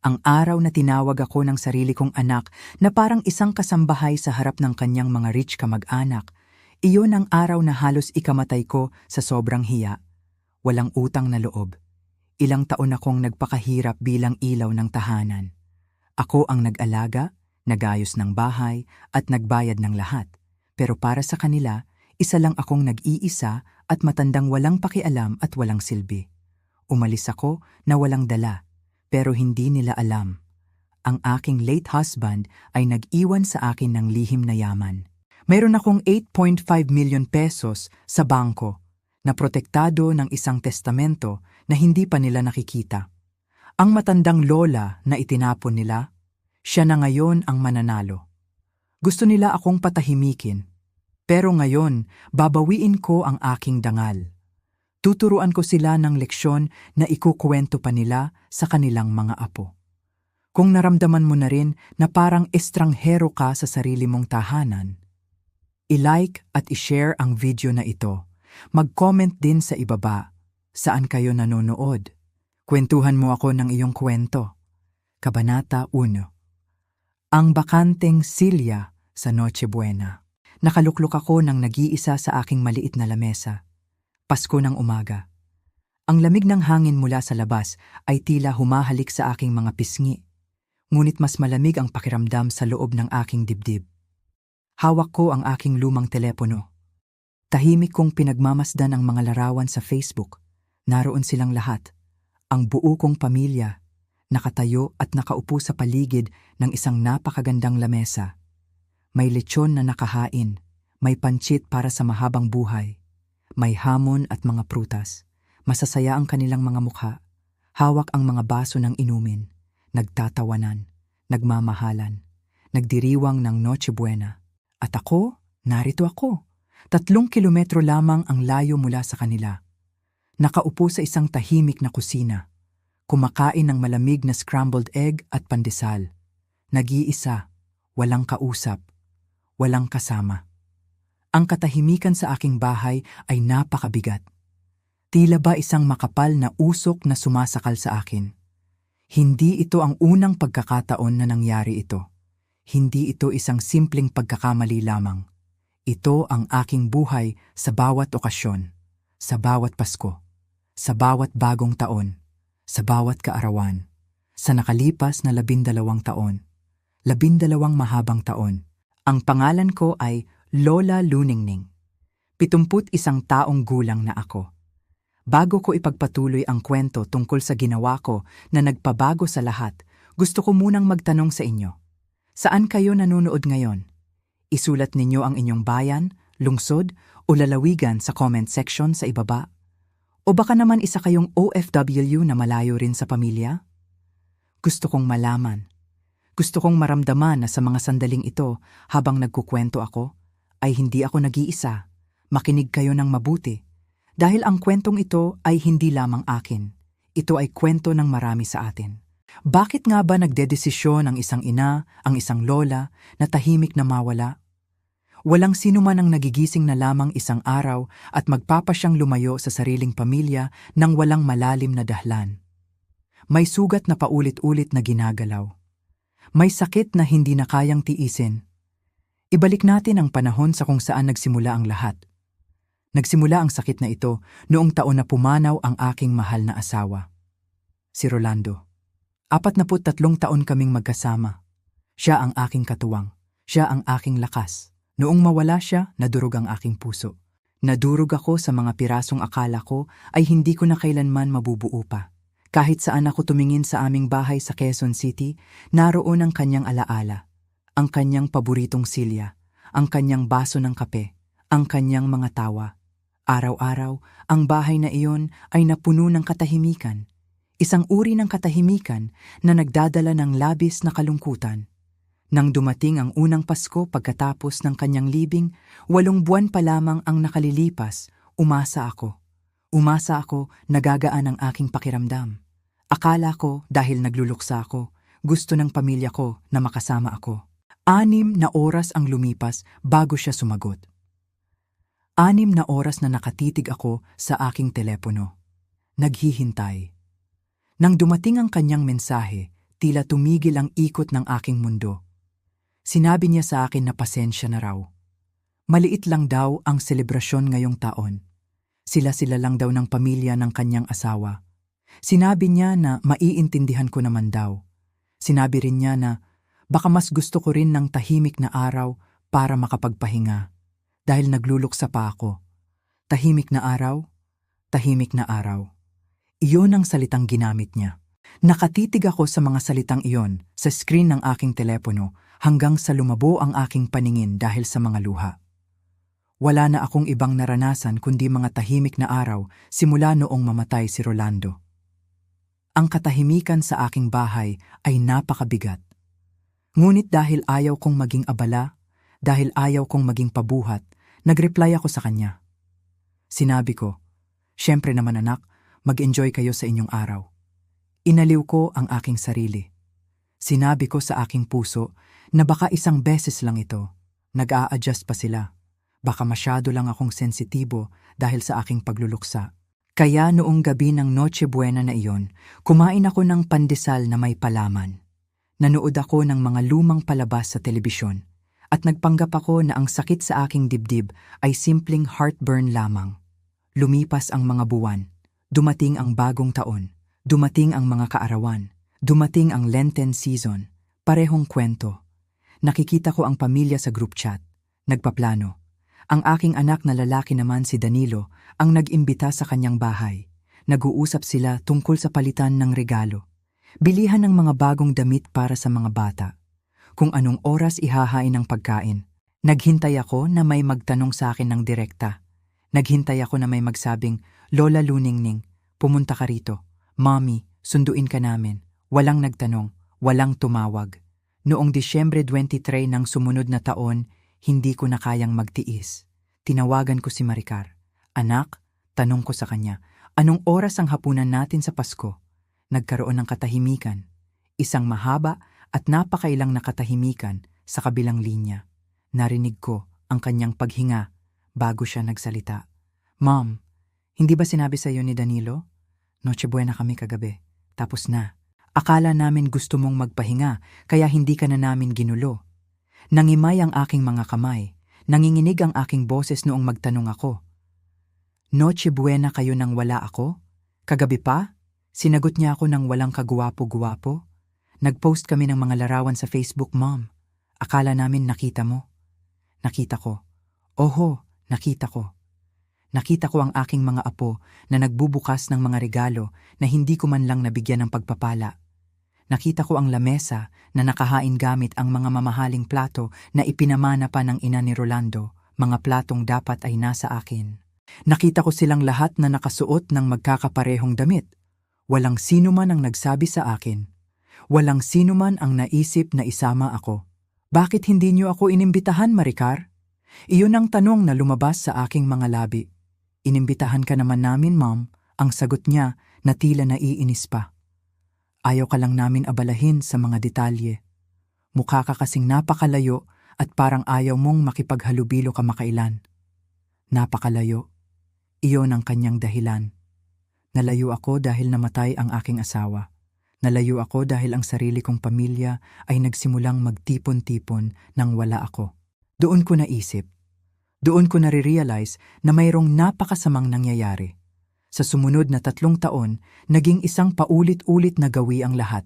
Ang araw na tinawag ako ng sarili kong anak na parang isang kasambahay sa harap ng kanyang mga rich kamag-anak, iyon ang araw na halos ikamatay ko sa sobrang hiya. Walang utang na loob. Ilang taon akong nagpakahirap bilang ilaw ng tahanan. Ako ang nag-alaga, nagayos ng bahay, at nagbayad ng lahat. Pero para sa kanila, isa lang akong nag-iisa at matandang walang pakialam at walang silbi. Umalis ako na walang dala. Pero hindi nila alam. Ang aking late husband ay nag-iwan sa akin ng lihim na yaman. Mayroon akong 8.5 million pesos sa bangko na protektado ng isang testamento na hindi pa nila nakikita. Ang matandang lola na itinapon nila, siya na ngayon ang mananalo. Gusto nila akong patahimikin. Pero ngayon, babawiin ko ang aking dangal. Tuturuan ko sila ng leksyon na ikukuwento pa nila sa kanilang mga apo. Kung naramdaman mo na rin na parang estranghero ka sa sarili mong tahanan, i-like at i-share ang video na ito. Mag-comment din sa ibaba. Saan kayo nanonood? Kwentuhan mo ako ng iyong kwento. Kabanata 1. Ang bakanteng silya sa Noche Buena. Nakaluklok ako ng nag-iisa sa aking maliit na lamesa. Pasko ng umaga. Ang lamig ng hangin mula sa labas ay tila humahalik sa aking mga pisngi. Ngunit mas malamig ang pakiramdam sa loob ng aking dibdib. Hawak ko ang aking lumang telepono. Tahimik kong pinagmamasdan ang mga larawan sa Facebook. Naroon silang lahat. Ang buo kong pamilya, nakatayo at nakaupo sa paligid ng isang napakagandang lamesa. May lechon na nakahain, may pancit para sa mahabang buhay. May hamon at mga prutas. Masasaya ang kanilang mga mukha. Hawak ang mga baso ng inumin. Nagtatawanan, nagmamahalan, nagdiriwang ng Noche Buena. At ako, narito ako. 3 kilometro lamang ang layo mula sa kanila. Nakaupo sa isang tahimik na kusina. Kumakain ng malamig na scrambled egg at pandesal. Nag-iisa, walang kausap, walang kasama. Ang katahimikan sa aking bahay ay napakabigat. Tila ba isang makapal na usok na sumasakal sa akin. Hindi ito ang unang pagkakataon na nangyari ito. Hindi ito isang simpleng pagkakamali lamang. Ito ang aking buhay sa bawat okasyon, sa bawat Pasko, sa bawat bagong taon, sa bawat kaarawan, sa nakalipas na 12 taon, 12 mahabang taon. Ang pangalan ko ay Lola Luningning. 71 taong gulang na ako. Bago ko ipagpatuloy ang kwento tungkol sa ginawa ko na nagpabago sa lahat, gusto ko munang magtanong sa inyo. Saan kayo nanonood ngayon? Isulat ninyo ang inyong bayan, lungsod o lalawigan sa comment section sa ibaba. O baka naman isa kayong OFW na malayo rin sa pamilya? Gusto kong malaman. Gusto kong maramdaman na sa mga sandaling ito habang nagkukwento ako, ay hindi ako nag-iisa. Makinig kayo ng mabuti. Dahil ang kwentong ito ay hindi lamang akin. Ito ay kwento ng marami sa atin. Bakit nga ba nagdedesisyon ang isang ina, ang isang lola, na tahimik na mawala? Walang sino man ang nagigising na lamang isang araw at magpapasyang lumayo sa sariling pamilya nang walang malalim na dahlan. May sugat na paulit-ulit na ginagalaw. May sakit na hindi na kayang tiisin. Ibalik natin ang panahon sa kung saan nagsimula ang lahat. Nagsimula ang sakit na ito noong taon na pumanaw ang aking mahal na asawa, si Rolando. 43 taon kaming magkasama. Siya ang aking katuwang. Siya ang aking lakas. Noong mawala siya, nadurog ang aking puso. Nadurog ako sa mga pirasong akala ko ay hindi ko na kailanman mabubuo pa. Kahit saan ako tumingin sa aming bahay sa Quezon City, naroon ang kanyang alaala. Ang kanyang paboritong silya, ang kanyang baso ng kape, ang kanyang mga tawa. Araw-araw, ang bahay na iyon ay napuno ng katahimikan. Isang uri ng katahimikan na nagdadala ng labis na kalungkutan. Nang dumating ang unang Pasko pagkatapos ng kanyang libing, 8 buwan pa lamang ang nakalilipas, umasa ako. Umasa ako, nagagaan ang aking pakiramdam. Akala ko dahil nagluluksa ako, gusto ng pamilya ko na makasama ako. 6 na oras ang lumipas bago siya sumagot. 6 na oras na nakatitig ako sa aking telepono. Naghihintay. Nang dumating ang kanyang mensahe, tila tumigil ang ikot ng aking mundo. Sinabi niya sa akin na pasensya na raw. Maliit lang daw ang selebrasyon ngayong taon. Sila-sila lang daw ng pamilya ng kanyang asawa. Sinabi niya na maiintindihan ko naman daw. Sinabi rin niya na baka mas gusto ko rin ng tahimik na araw para makapagpahinga. Dahil nagluluksa pa ako. Tahimik na araw, tahimik na araw. Iyon ang salitang ginamit niya. Nakatitig ako sa mga salitang iyon sa screen ng aking telepono hanggang sa lumabo ang aking paningin dahil sa mga luha. Wala na akong ibang naranasan kundi mga tahimik na araw simula noong mamatay si Rolando. Ang katahimikan sa aking bahay ay napakabigat. Ngunit dahil ayaw kong maging abala, dahil ayaw kong maging pabuhat, nag-reply ako sa kanya. Sinabi ko, "Siyempre naman anak, mag-enjoy kayo sa inyong araw." Inaliw ko ang aking sarili. Sinabi ko sa aking puso na baka isang beses lang ito. Nag-a-adjust pa sila. Baka masyado lang akong sensitibo dahil sa aking pagluluksa. Kaya noong gabi ng Noche Buena na iyon, kumain ako ng pandesal na may palaman. Nanood ako ng mga lumang palabas sa telebisyon at nagpanggap ako na ang sakit sa aking dibdib ay simpleng heartburn lamang. Lumipas ang mga buwan, dumating ang bagong taon, dumating ang mga kaarawan, dumating ang Lenten season, parehong kwento. Nakikita ko ang pamilya sa group chat, nagpaplano. Ang aking anak na lalaki naman si Danilo ang nag-imbita sa kanyang bahay. Nag-uusap sila tungkol sa palitan ng regalo. Bilihan ng mga bagong damit para sa mga bata. Kung anong oras ihahain ng pagkain. Naghintay ako na may magtanong sa akin ng direkta. Naghintay ako na may magsabing, "Lola Luningning, pumunta ka rito. Mommy, sunduin ka namin." Walang nagtanong, walang tumawag. Noong Disyembre 23 ng sumunod na taon, hindi ko na kayang magtiis. Tinawagan ko si Maricar. "Anak," tanong ko sa kanya, "anong oras ang hapunan natin sa Pasko?" Nagkaroon ng katahimikan. Isang mahaba at napakailang na katahimikan sa kabilang linya. Narinig ko ang kanyang paghinga bago siya nagsalita. "Mom, hindi ba sinabi sa iyo ni Danilo? Noche Buena kami kagabi. Tapos na. Akala namin gusto mong magpahinga kaya hindi ka na namin ginulo." Nangimay ang aking mga kamay. Nanginginig ang aking boses noong magtanong ako. "Noche Buena kayo nang wala ako? Kagabi pa?" Sinagot niya ako nang walang kaguwapo-guwapo. "Nag-post kami ng mga larawan sa Facebook, Mom. Akala namin nakita mo." Nakita ko. Oho, nakita ko. Nakita ko ang aking mga apo na nagbubukas ng mga regalo na hindi ko man lang nabigyan ng pagpapala. Nakita ko ang lamesa na nakahain gamit ang mga mamahaling plato na ipinamana pa ng ina ni Rolando, mga platong dapat ay nasa akin. Nakita ko silang lahat na nakasuot ng magkakaparehong damit. Walang sino man ang nagsabi sa akin. Walang sino man ang naisip na isama ako. "Bakit hindi niyo ako inimbitahan, Maricar?" Iyon ang tanong na lumabas sa aking mga labi. "Inimbitahan ka naman namin, Mom," ang sagot niya na tila naiinis pa. "Ayaw ka lang namin abalahin sa mga detalye. Mukha ka kasing napakalayo at parang ayaw mong makipaghalubilo kamakailan." Napakalayo. Iyon ang kanyang dahilan. Nalayo ako dahil namatay ang aking asawa. Nalayo ako dahil ang sarili kong pamilya ay nagsimulang magtipon-tipon nang wala ako. Doon ko naisip. Doon ko nare-realize na mayroong napakasamang nangyayari. Sa sumunod na 3 taon, naging isang paulit-ulit na gawi ang lahat.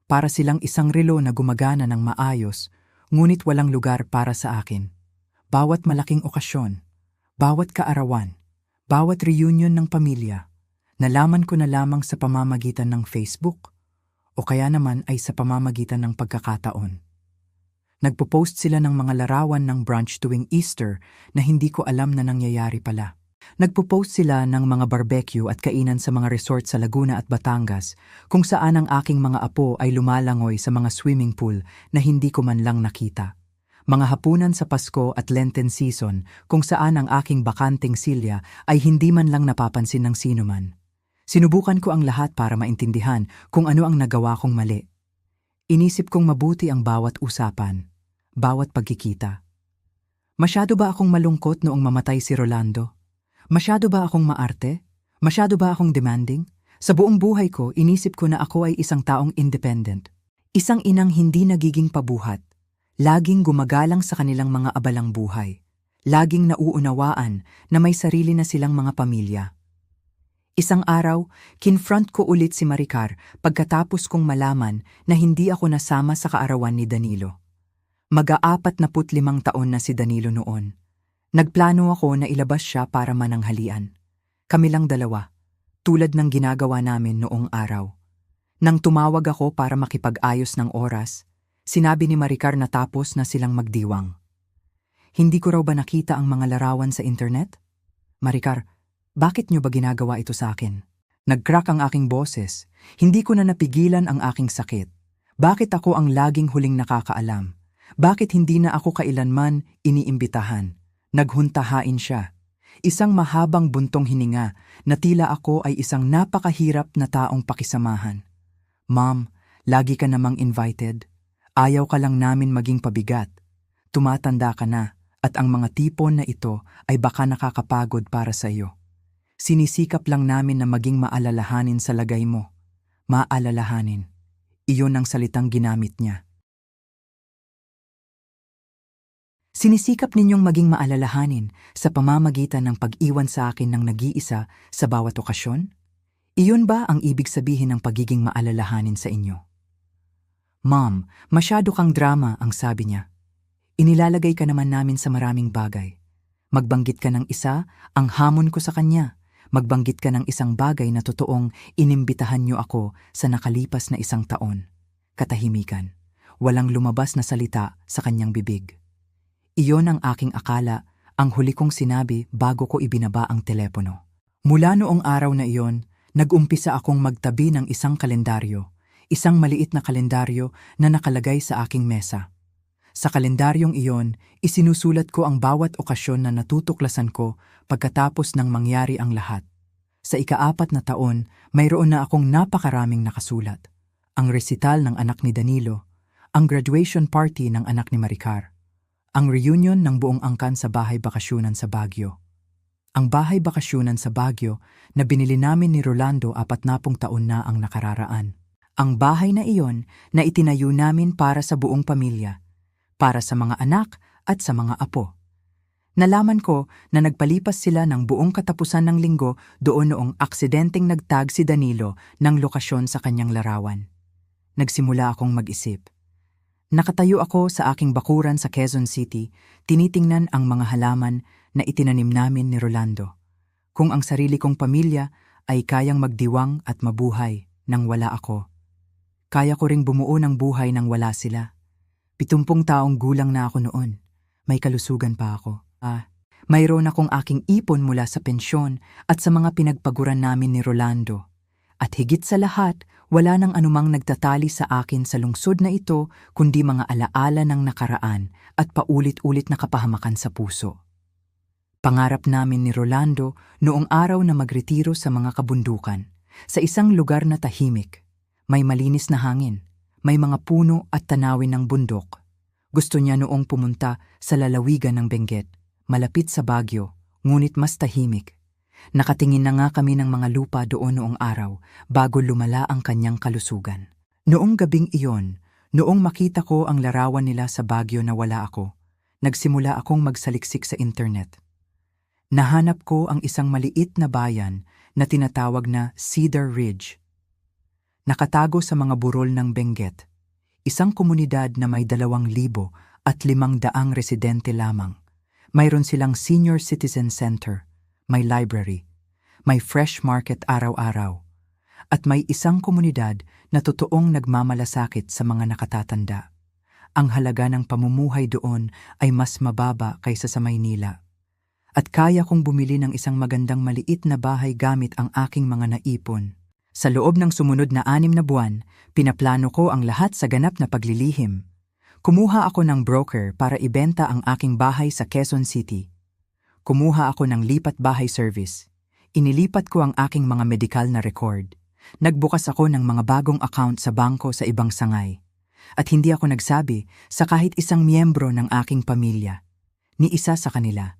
Para silang isang relo na gumagana ng maayos, ngunit walang lugar para sa akin. Bawat malaking okasyon, bawat kaarawan, bawat reunion ng pamilya, nalaman ko na lamang sa pamamagitan ng Facebook o kaya naman ay sa pamamagitan ng pagkakataon. Nagpo-post sila ng mga larawan ng brunch tuwing Easter na hindi ko alam na nangyayari pala. Nagpo-post sila ng mga barbecue at kainan sa mga resort sa Laguna at Batangas kung saan ang aking mga apo ay lumalangoy sa mga swimming pool na hindi ko man lang nakita. Mga hapunan sa Pasko at Lenten season kung saan ang aking bakanting silya ay hindi man lang napapansin ng sino man. Sinubukan ko ang lahat para maintindihan kung ano ang nagawa kong mali. Inisip kong mabuti ang bawat usapan, bawat pagkikita. Masyado ba akong malungkot noong mamatay si Rolando? Masyado ba akong maarte? Masyado ba akong demanding? Sa buong buhay ko, inisip ko na ako ay isang taong independent. Isang inang hindi nagiging pabuhat, laging gumagalang sa kanilang mga abalang buhay, laging nauunawaan na may sarili na silang mga pamilya. Isang araw, kinfront ko ulit si Maricar pagkatapos kong malaman na hindi ako nasama sa kaarawan ni Danilo. Mag-45 taon na si Danilo noon. Nagplano ako na ilabas siya para mananghalian. Kami lang dalawa, tulad ng ginagawa namin noong araw. Nang tumawag ako para makipag-ayos ng oras, sinabi ni Maricar na tapos na silang magdiwang. Hindi ko raw ba nakita ang mga larawan sa internet? Maricar, bakit niyo ba ginagawa ito sa akin? Nag-crack ang aking boses. Hindi ko na napigilan ang aking sakit. Bakit ako ang laging huling nakakaalam? Bakit hindi na ako kailanman iniimbitahan? Naghuntahain siya. Isang mahabang buntong hininga na tila ako ay isang napakahirap na taong pakisamahan. Ma'am, lagi ka namang invited. Ayaw ka lang namin maging pabigat. Tumatanda ka na at ang mga tipon na ito ay baka nakakapagod para sa iyo. Sinisikap lang namin na maging maalalahanin sa lagay mo. Maalalahanin. Iyon ang salitang ginamit niya. Sinisikap ninyong maging maalalahanin sa pamamagitan ng pag-iwan sa akin ng nag-iisa sa bawat okasyon? Iyon ba ang ibig sabihin ng pagiging maalalahanin sa inyo? Ma'am, masyado kang drama, ang sabi niya. Inilalagay ka naman namin sa maraming bagay. Magbanggit ka ng isa, ang hamon ko sa kanya. Magbanggit ka ng isang bagay na totoong inimbitahan niyo ako sa nakalipas na 1 taon. Katahimikan. Walang lumabas na salita sa kanyang bibig. Iyon ang aking akala, ang huli kong sinabi bago ko ibinaba ang telepono. Mula noong araw na iyon, nag-umpisa akong magtabi ng isang kalendaryo. Isang maliit na kalendaryo na nakalagay sa aking mesa. Sa kalendaryong iyon, isinusulat ko ang bawat okasyon na natutuklasan ko pagkatapos ng mangyari ang lahat. Sa ika-4 na taon, mayroon na akong napakaraming nakasulat. Ang resital ng anak ni Danilo, ang graduation party ng anak ni Maricar, ang reunion ng buong angkan sa bahay bakasyunan sa Baguio. Ang bahay bakasyunan sa Baguio na binili namin ni Rolando 40 taon na ang nakararaan. Ang bahay na iyon na itinayo namin para sa buong pamilya, para sa mga anak at sa mga apo. Nalaman ko na nagpalipas sila ng buong katapusan ng linggo doon noong aksidenteng nagtag si Danilo ng lokasyon sa kanyang larawan. Nagsimula akong mag-isip. Nakatayo ako sa aking bakuran sa Quezon City, tinitingnan ang mga halaman na itinanim namin ni Rolando. Kung ang sarili kong pamilya ay kayang magdiwang at mabuhay nang wala ako, kaya ko ring bumuo ng buhay nang wala sila. 70 taong gulang na ako noon. May kalusugan pa ako. Mayroon akong aking ipon mula sa pensyon at sa mga pinagpaguran namin ni Rolando. At higit sa lahat, wala nang anumang nagtatali sa akin sa lungsod na ito kundi mga alaala ng nakaraan at paulit-ulit na kapahamakan sa puso. Pangarap namin ni Rolando noong araw na magretiro sa mga kabundukan, sa isang lugar na tahimik. May malinis na hangin, may mga puno at tanawin ng bundok. Gusto niya noong pumunta sa lalawigan ng Benguet, malapit sa Baguio, ngunit mas tahimik. Nakatingin na nga kami ng mga lupa doon noong araw bago lumala ang kanyang kalusugan. Noong gabing iyon, noong makita ko ang larawan nila sa Baguio na wala ako, nagsimula akong magsaliksik sa internet. Nahanap ko ang isang maliit na bayan na tinatawag na Cedar Ridge. Nakatago sa mga burol ng Benguet, isang komunidad na may 2,500 residente lamang. Mayroon silang senior citizen center, may library, may fresh market araw-araw, at may isang komunidad na totoong nagmamalasakit sa mga nakatatanda. Ang halaga ng pamumuhay doon ay mas mababa kaysa sa Maynila. At kaya kong bumili ng isang magandang maliit na bahay gamit ang aking mga naipon. Sa loob ng sumunod na 6 na buwan, pinaplano ko ang lahat sa ganap na paglilihim. Kumuha ako ng broker para ibenta ang aking bahay sa Quezon City. Kumuha ako ng lipat bahay service. Inilipat ko ang aking mga medical na record. Nagbukas ako ng mga bagong account sa bangko sa ibang sangay. At hindi ako nagsabi sa kahit isang miyembro ng aking pamilya. Ni isa sa kanila.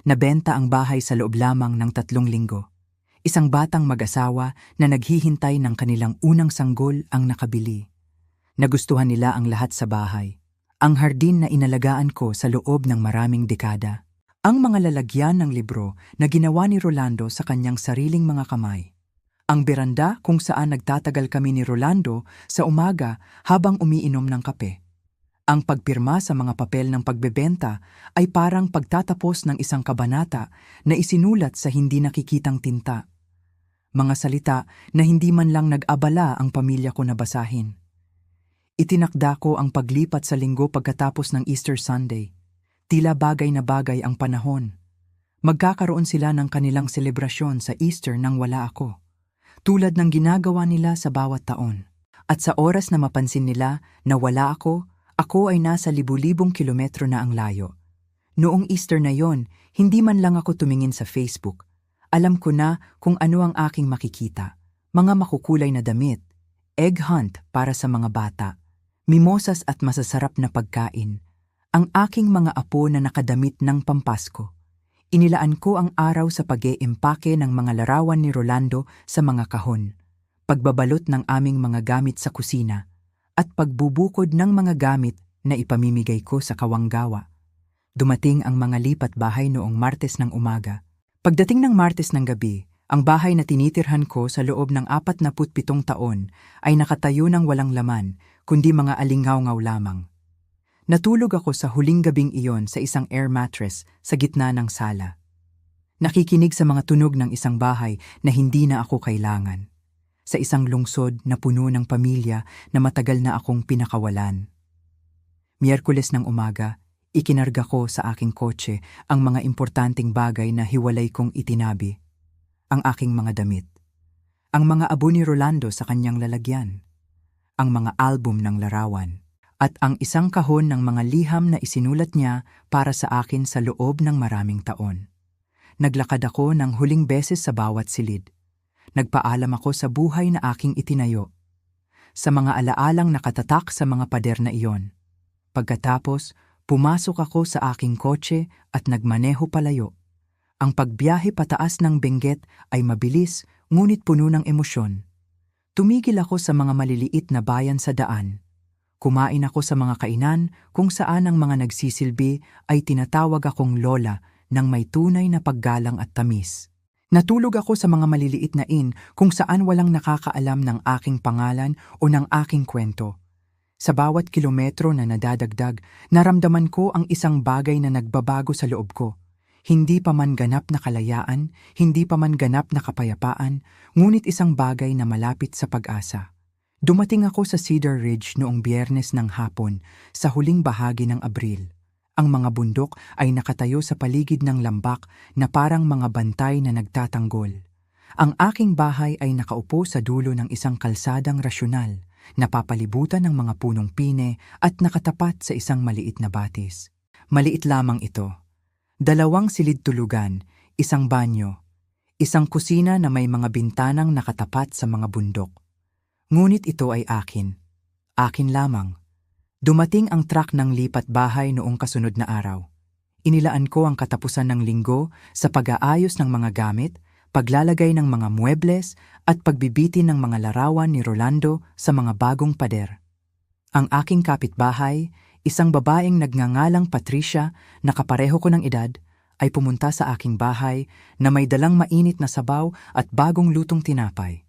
Nabenta ang bahay sa loob lamang ng 3 linggo. Isang batang mag-asawa na naghihintay ng kanilang unang sanggol ang nakabili. Nagustuhan nila ang lahat sa bahay. Ang hardin na inalagaan ko sa loob ng maraming dekada. Ang mga lalagyan ng libro na ginawa ni Rolando sa kanyang sariling mga kamay. Ang beranda kung saan nagtatagal kami ni Rolando sa umaga habang umiinom ng kape. Ang pagpirma sa mga papel ng pagbebenta ay parang pagtatapos ng isang kabanata na isinulat sa hindi nakikitang tinta. Mga salita na hindi man lang nag-abala ang pamilya ko na basahin. Itinakda ko ang paglipat sa linggo pagkatapos ng Easter Sunday. Tila bagay na bagay ang panahon. Magkakaroon sila ng kanilang selebrasyon sa Easter nang wala ako, tulad ng ginagawa nila sa bawat taon. At sa oras na mapansin nila na wala ako ay nasa libu-libong kilometro na ang layo. Noong Easter na yon, hindi man lang ako tumingin sa Facebook. Alam ko na kung ano ang aking makikita. Mga makukulay na damit, egg hunt para sa mga bata, mimosas at masasarap na pagkain. Ang aking mga apo na nakadamit ng Pampasko. Inilaan ko ang araw sa pag-e-empake ng mga larawan ni Rolando sa mga kahon, pagbabalot ng aming mga gamit sa kusina, at pagbubukod ng mga gamit na ipamimigay ko sa kawanggawa. Dumating ang mga lipat bahay noong Martes ng umaga. Pagdating ng Martes ng gabi, ang bahay na tinitirhan ko sa loob ng 47 taon ay nakatayo ng walang laman, kundi mga alingaw-ngaw lamang. Natulog ako sa huling gabing iyon sa isang air mattress sa gitna ng sala. Nakikinig sa mga tunog ng isang bahay na hindi na ako kailangan. Sa isang lungsod na puno ng pamilya na matagal na akong pinakawalan. Miyerkules ng umaga, ikinarga ko sa aking kotse ang mga importanteng bagay na hiwalay kong itinabi. Ang aking mga damit. Ang mga abo ni Rolando sa kanyang lalagyan. Ang mga album ng larawan. At ang isang kahon ng mga liham na isinulat niya para sa akin sa loob ng maraming taon. Naglakad ako ng huling beses sa bawat silid. Nagpaalam ako sa buhay na aking itinayo. Sa mga alaalang nakatatak sa mga pader na iyon. Pagkatapos, pumasok ako sa aking kotse at nagmaneho palayo. Ang pagbiyahe pataas ng Benguet ay mabilis ngunit puno ng emosyon. Tumigil ako sa mga maliliit na bayan sa daan. Kumain ako sa mga kainan kung saan ang mga nagsisilbi ay tinatawag akong lola ng may tunay na paggalang at tamis. Natulog ako sa mga maliliit na inn kung saan walang nakakaalam ng aking pangalan o ng aking kwento. Sa bawat kilometro na nadadagdag, naramdaman ko ang isang bagay na nagbabago sa loob ko. Hindi pa man ganap na kalayaan, hindi pa man ganap na kapayapaan, ngunit isang bagay na malapit sa pag-asa. Dumating ako sa Cedar Ridge noong Biyernes ng hapon sa huling bahagi ng Abril. Ang mga bundok ay nakatayo sa paligid ng lambak na parang mga bantay na nagtatanggol. Ang aking bahay ay nakaupo sa dulo ng isang kalsadang rasyonal, napapalibutan ng mga punong pine at nakatapat sa isang maliit na batis. Maliit lamang ito. 2 silid tulugan, isang banyo, isang kusina na may mga bintanang nakatapat sa mga bundok. Ngunit ito ay akin. Akin lamang. Dumating ang truck ng lipat bahay noong kasunod na araw. Inilaan ko ang katapusan ng linggo sa pag-aayos ng mga gamit, paglalagay ng mga muebles at pagbibitin ng mga larawan ni Rolando sa mga bagong pader. Ang aking kapitbahay, isang babaeng nagngangalang Patricia na kapareho ko ng edad, ay pumunta sa aking bahay na may dalang mainit na sabaw at bagong lutong tinapay.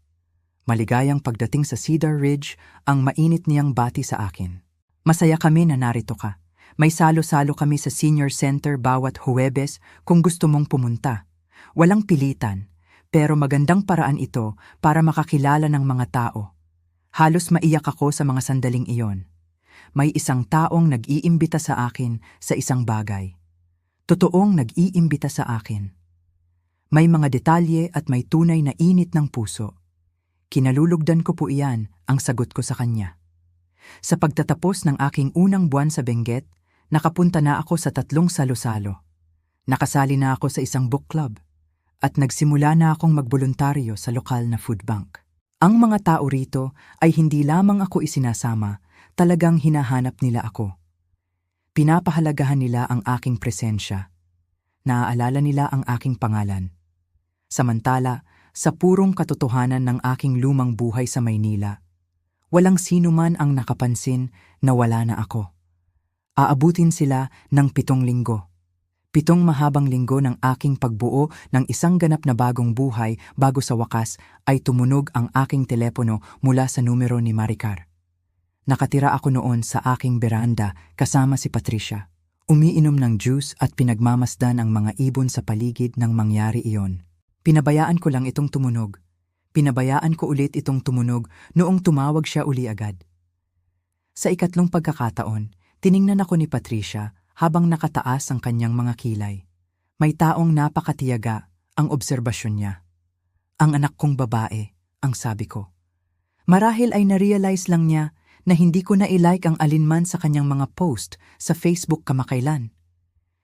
Maligayang pagdating sa Cedar Ridge ang mainit niyang bati sa akin. Masaya kami na narito ka. May salo-salo kami sa senior center bawat Huwebes kung gusto mong pumunta. Walang pilitan, pero magandang paraan ito para makakilala ng mga tao. Halos maiyak ako sa mga sandaling iyon. May isang taong nag-iimbita sa akin sa isang bagay. Totoong nag-iimbita sa akin. May mga detalye at may tunay na init ng puso. Kinalulugdan ko po iyan ang sagot ko sa kanya. Sa pagtatapos ng aking unang buwan sa Benguet, nakapunta na ako sa 3 salo-salo. Nakasali na ako sa isang book club at nagsimula na akong magboluntaryo sa lokal na food bank. Ang mga tao rito ay hindi lamang ako isinasama, talagang hinahanap nila ako. Pinapahalagahan nila ang aking presensya. Naaalala nila ang aking pangalan. Samantala, sa purong katotohanan ng aking lumang buhay sa Maynila, Walang sino man ang nakapansin na wala na ako. Aabutin sila ng 7 linggo. 7 mahabang linggo ng aking pagbuo ng isang ganap na bagong buhay bago sa wakas ay tumunog ang aking telepono mula sa numero ni Maricar. Nakatira ako noon sa aking beranda kasama si Patricia. Umiinom ng juice at pinagmamasdan ang mga ibon sa paligid nang mangyari iyon. Pinabayaan ko lang itong tumunog. Pinabayaan ko ulit itong tumunog noong tumawag siya uli agad. Sa ikatlong pagkakataon, tiningnan ako ni Patricia habang nakataas ang kanyang mga kilay. May taong napakatiyaga ang obserbasyon niya. Ang anak kong babae, ang sabi ko. Marahil ay na-realize lang niya na hindi ko na i-like ang alinman sa kanyang mga post sa Facebook kamakailan.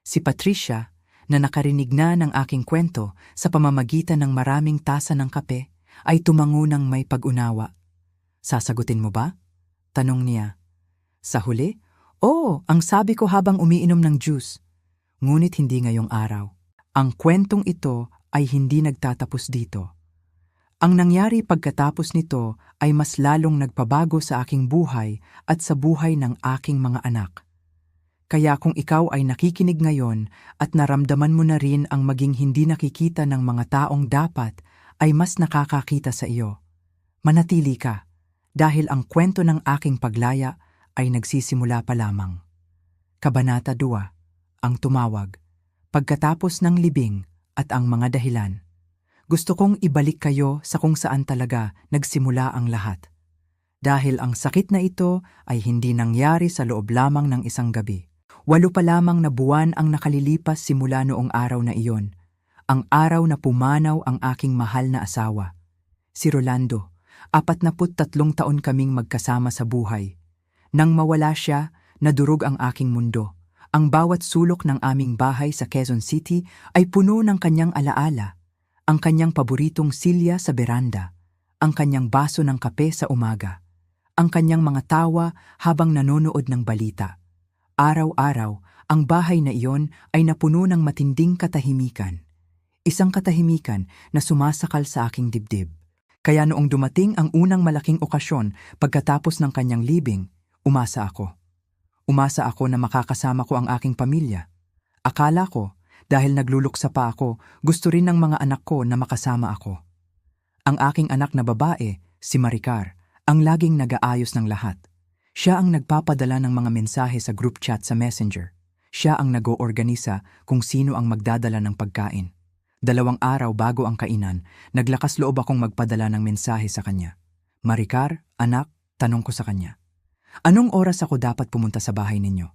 Si Patricia, na nakarinig na ng aking kwento sa pamamagitan ng maraming tasa ng kape, ay tumango ng may pag-unawa. Sasagutin mo ba? Tanong niya. Sa huli? Oo, ang sabi ko habang umiinom ng juice. Ngunit hindi ngayong araw. Ang kwentong ito ay hindi nagtatapos dito. Ang nangyari pagkatapos nito ay mas lalong nagpabago sa aking buhay at sa buhay ng aking mga anak. Kaya kung ikaw ay nakikinig ngayon at naramdaman mo na rin ang maging hindi nakikita ng mga taong dapat ay mas nakakakita sa iyo, manatili ka dahil ang kwento ng aking paglaya ay nagsisimula pa lamang. Kabanata 2, ang tumawag, pagkatapos ng libing at ang mga dahilan. Gusto kong ibalik kayo sa kung saan talaga nagsimula ang lahat. Dahil ang sakit na ito ay hindi nangyari sa loob lamang ng isang gabi. 8 pa lamang na buwan ang nakalilipas simula noong araw na iyon. Ang araw na pumanaw ang aking mahal na asawa. Si Rolando, 43 taon kaming magkasama sa buhay. Nang mawala siya, nadurog ang aking mundo. Ang bawat sulok ng aming bahay sa Quezon City ay puno ng kanyang alaala. Ang kanyang paboritong silya sa beranda, ang kanyang baso ng kape sa umaga, ang kanyang mga tawa habang nanonood ng balita. Araw-araw, ang bahay na iyon ay napuno ng matinding katahimikan. Isang katahimikan na sumasakal sa aking dibdib. Kaya noong dumating ang unang malaking okasyon pagkatapos ng kanyang libing, umasa ako. Umasa ako na makakasama ko ang aking pamilya. Akala ko, dahil nagluluksa pa ako, gusto rin ng mga anak ko na makasama ako. Ang aking anak na babae, si Maricar, ang laging nag-aayos ng lahat. Siya ang nagpapadala ng mga mensahe sa group chat sa Messenger. Siya ang nag-oorganisa kung sino ang magdadala ng pagkain. 2 araw bago ang kainan, naglakas loob akong magpadala ng mensahe sa kanya. Maricar, anak, tanong ko sa kanya. Anong oras ako dapat pumunta sa bahay ninyo?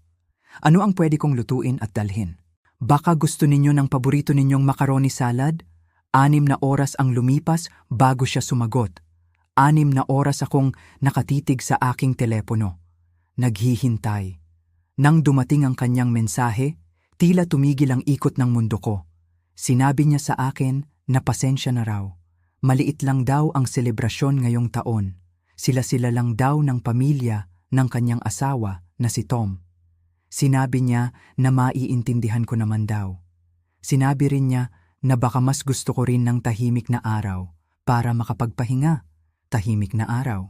Ano ang pwede kong lutuin at dalhin? Baka gusto ninyo ng paborito ninyong macaroni salad? 6 na oras ang lumipas bago siya sumagot. 6 na oras akong nakatitig sa aking telepono. Naghihintay. Nang dumating ang kanyang mensahe, tila tumigil ang ikot ng mundo ko. Sinabi niya sa akin na pasensya na raw. Maliit lang daw ang selebrasyon ngayong taon. Sila-sila lang daw ng pamilya ng kanyang asawa na si Tom. Sinabi niya na maiintindihan ko naman daw. Sinabi rin niya na baka mas gusto ko rin ng tahimik na araw para makapagpahinga. Tahimik na araw.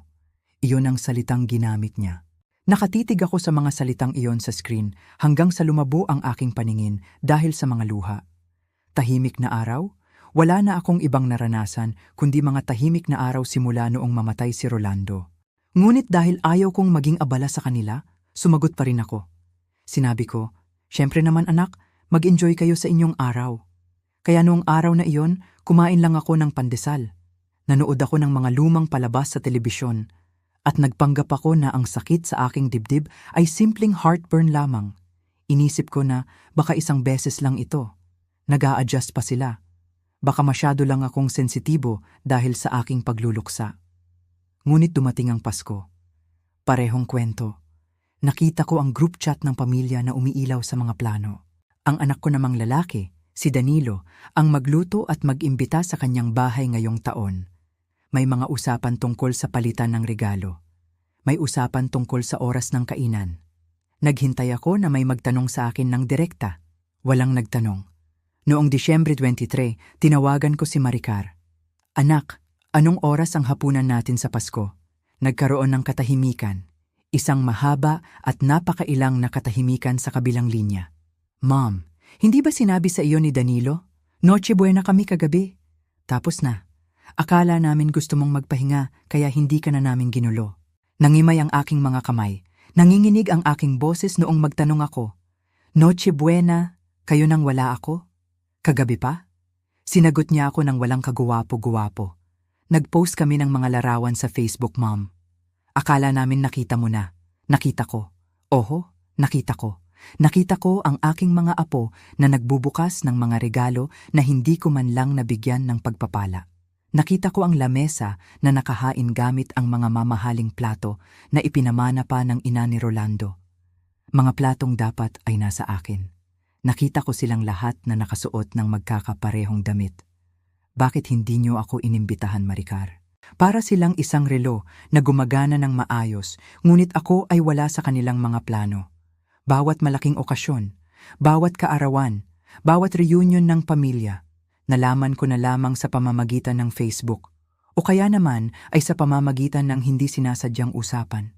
Iyon ang salitang ginamit niya. Nakatitig ako sa mga salitang iyon sa screen hanggang sa lumabo ang aking paningin dahil sa mga luha. Tahimik na araw? Wala na akong ibang naranasan kundi mga tahimik na araw simula noong mamatay si Rolando. Ngunit dahil ayaw kong maging abala sa kanila, sumagot pa rin ako. Sinabi ko, "Siyempre naman anak, mag-enjoy kayo sa inyong araw." Kaya noong araw na iyon, kumain lang ako ng pandesal. Nanood ako ng mga lumang palabas sa telebisyon at nagpanggap ako na ang sakit sa aking dibdib ay simpleng heartburn lamang. Inisip ko na baka isang beses lang ito. Nag-a-adjust pa sila. Baka masyado lang akong sensitibo dahil sa aking pagluluksa. Ngunit dumating ang Pasko. Parehong kwento. Nakita ko ang group chat ng pamilya na umiilaw sa mga plano. Ang anak ko namang lalaki, si Danilo, ang magluto at mag-imbita sa kanyang bahay ngayong taon. May mga usapan tungkol sa palitan ng regalo. May usapan tungkol sa oras ng kainan. Naghintay ako na may magtanong sa akin ng direkta. Walang nagtanong. Noong Disyembre 23, tinawagan ko si Maricar. "Anak, anong oras ang hapunan natin sa Pasko? Nagkaroon ng katahimikan. Isang mahaba at napakailang na katahimikan sa kabilang linya. Mom, hindi ba sinabi sa iyo ni Danilo? Noche buena kami kagabi. Tapos na. Akala namin gusto mong magpahinga kaya hindi ka na namin ginulo. Nangimay ang aking mga kamay. Nanginginig ang aking boses noong magtanong ako. Noche buena, kayo nang wala ako? Kagabi pa? Sinagot niya ako ng walang kaguwapo-guwapo. Nag-post kami ng mga larawan sa Facebook, Mom. Akala namin nakita mo na. Nakita ko. Oho, nakita ko. Nakita ko ang aking mga apo na nagbubukas ng mga regalo na hindi ko man lang nabigyan ng pagpapala. Nakita ko ang lamesa na nakahain gamit ang mga mamahaling plato na ipinamana pa ng ina ni Rolando. Mga platong dapat ay nasa akin. Nakita ko silang lahat na nakasuot ng magkakaparehong damit. Bakit hindi niyo ako inimbitahan, Maricar? Para silang isang relo na gumagana ng maayos, ngunit ako ay wala sa kanilang mga plano. Bawat malaking okasyon, bawat kaarawan, bawat reunion ng pamilya, nalaman ko na lamang sa pamamagitan ng Facebook. O kaya naman ay sa pamamagitan ng hindi sinasadyang usapan.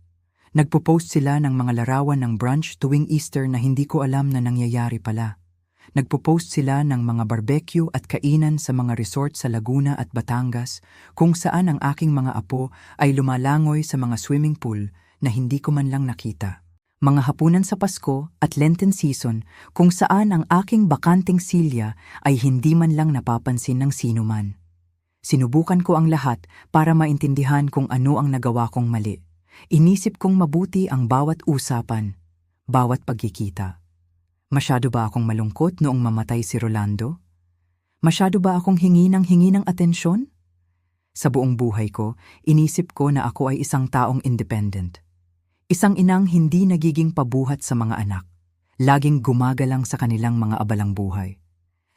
Nagpo-post sila ng mga larawan ng brunch tuwing Easter na hindi ko alam na nangyayari pala. Nagpo-post sila ng mga barbecue at kainan sa mga resort sa Laguna at Batangas kung saan ang aking mga apo ay lumalangoy sa mga swimming pool na hindi ko man lang nakita. Mga hapunan sa Pasko at Lenten season kung saan ang aking bakanting silya ay hindi man lang napapansin ng sino man. Sinubukan ko ang lahat para maintindihan kung ano ang nagawa kong mali. Inisip kong mabuti ang bawat usapan, bawat pagkikita. Masyado ba akong malungkot noong mamatay si Rolando? Masyado ba akong hingi ng atensyon? Sa buong buhay ko, inisip ko na ako ay isang taong independent. Isang inang hindi nagiging pabuhat sa mga anak. Laging gumagalang sa kanilang mga abalang buhay.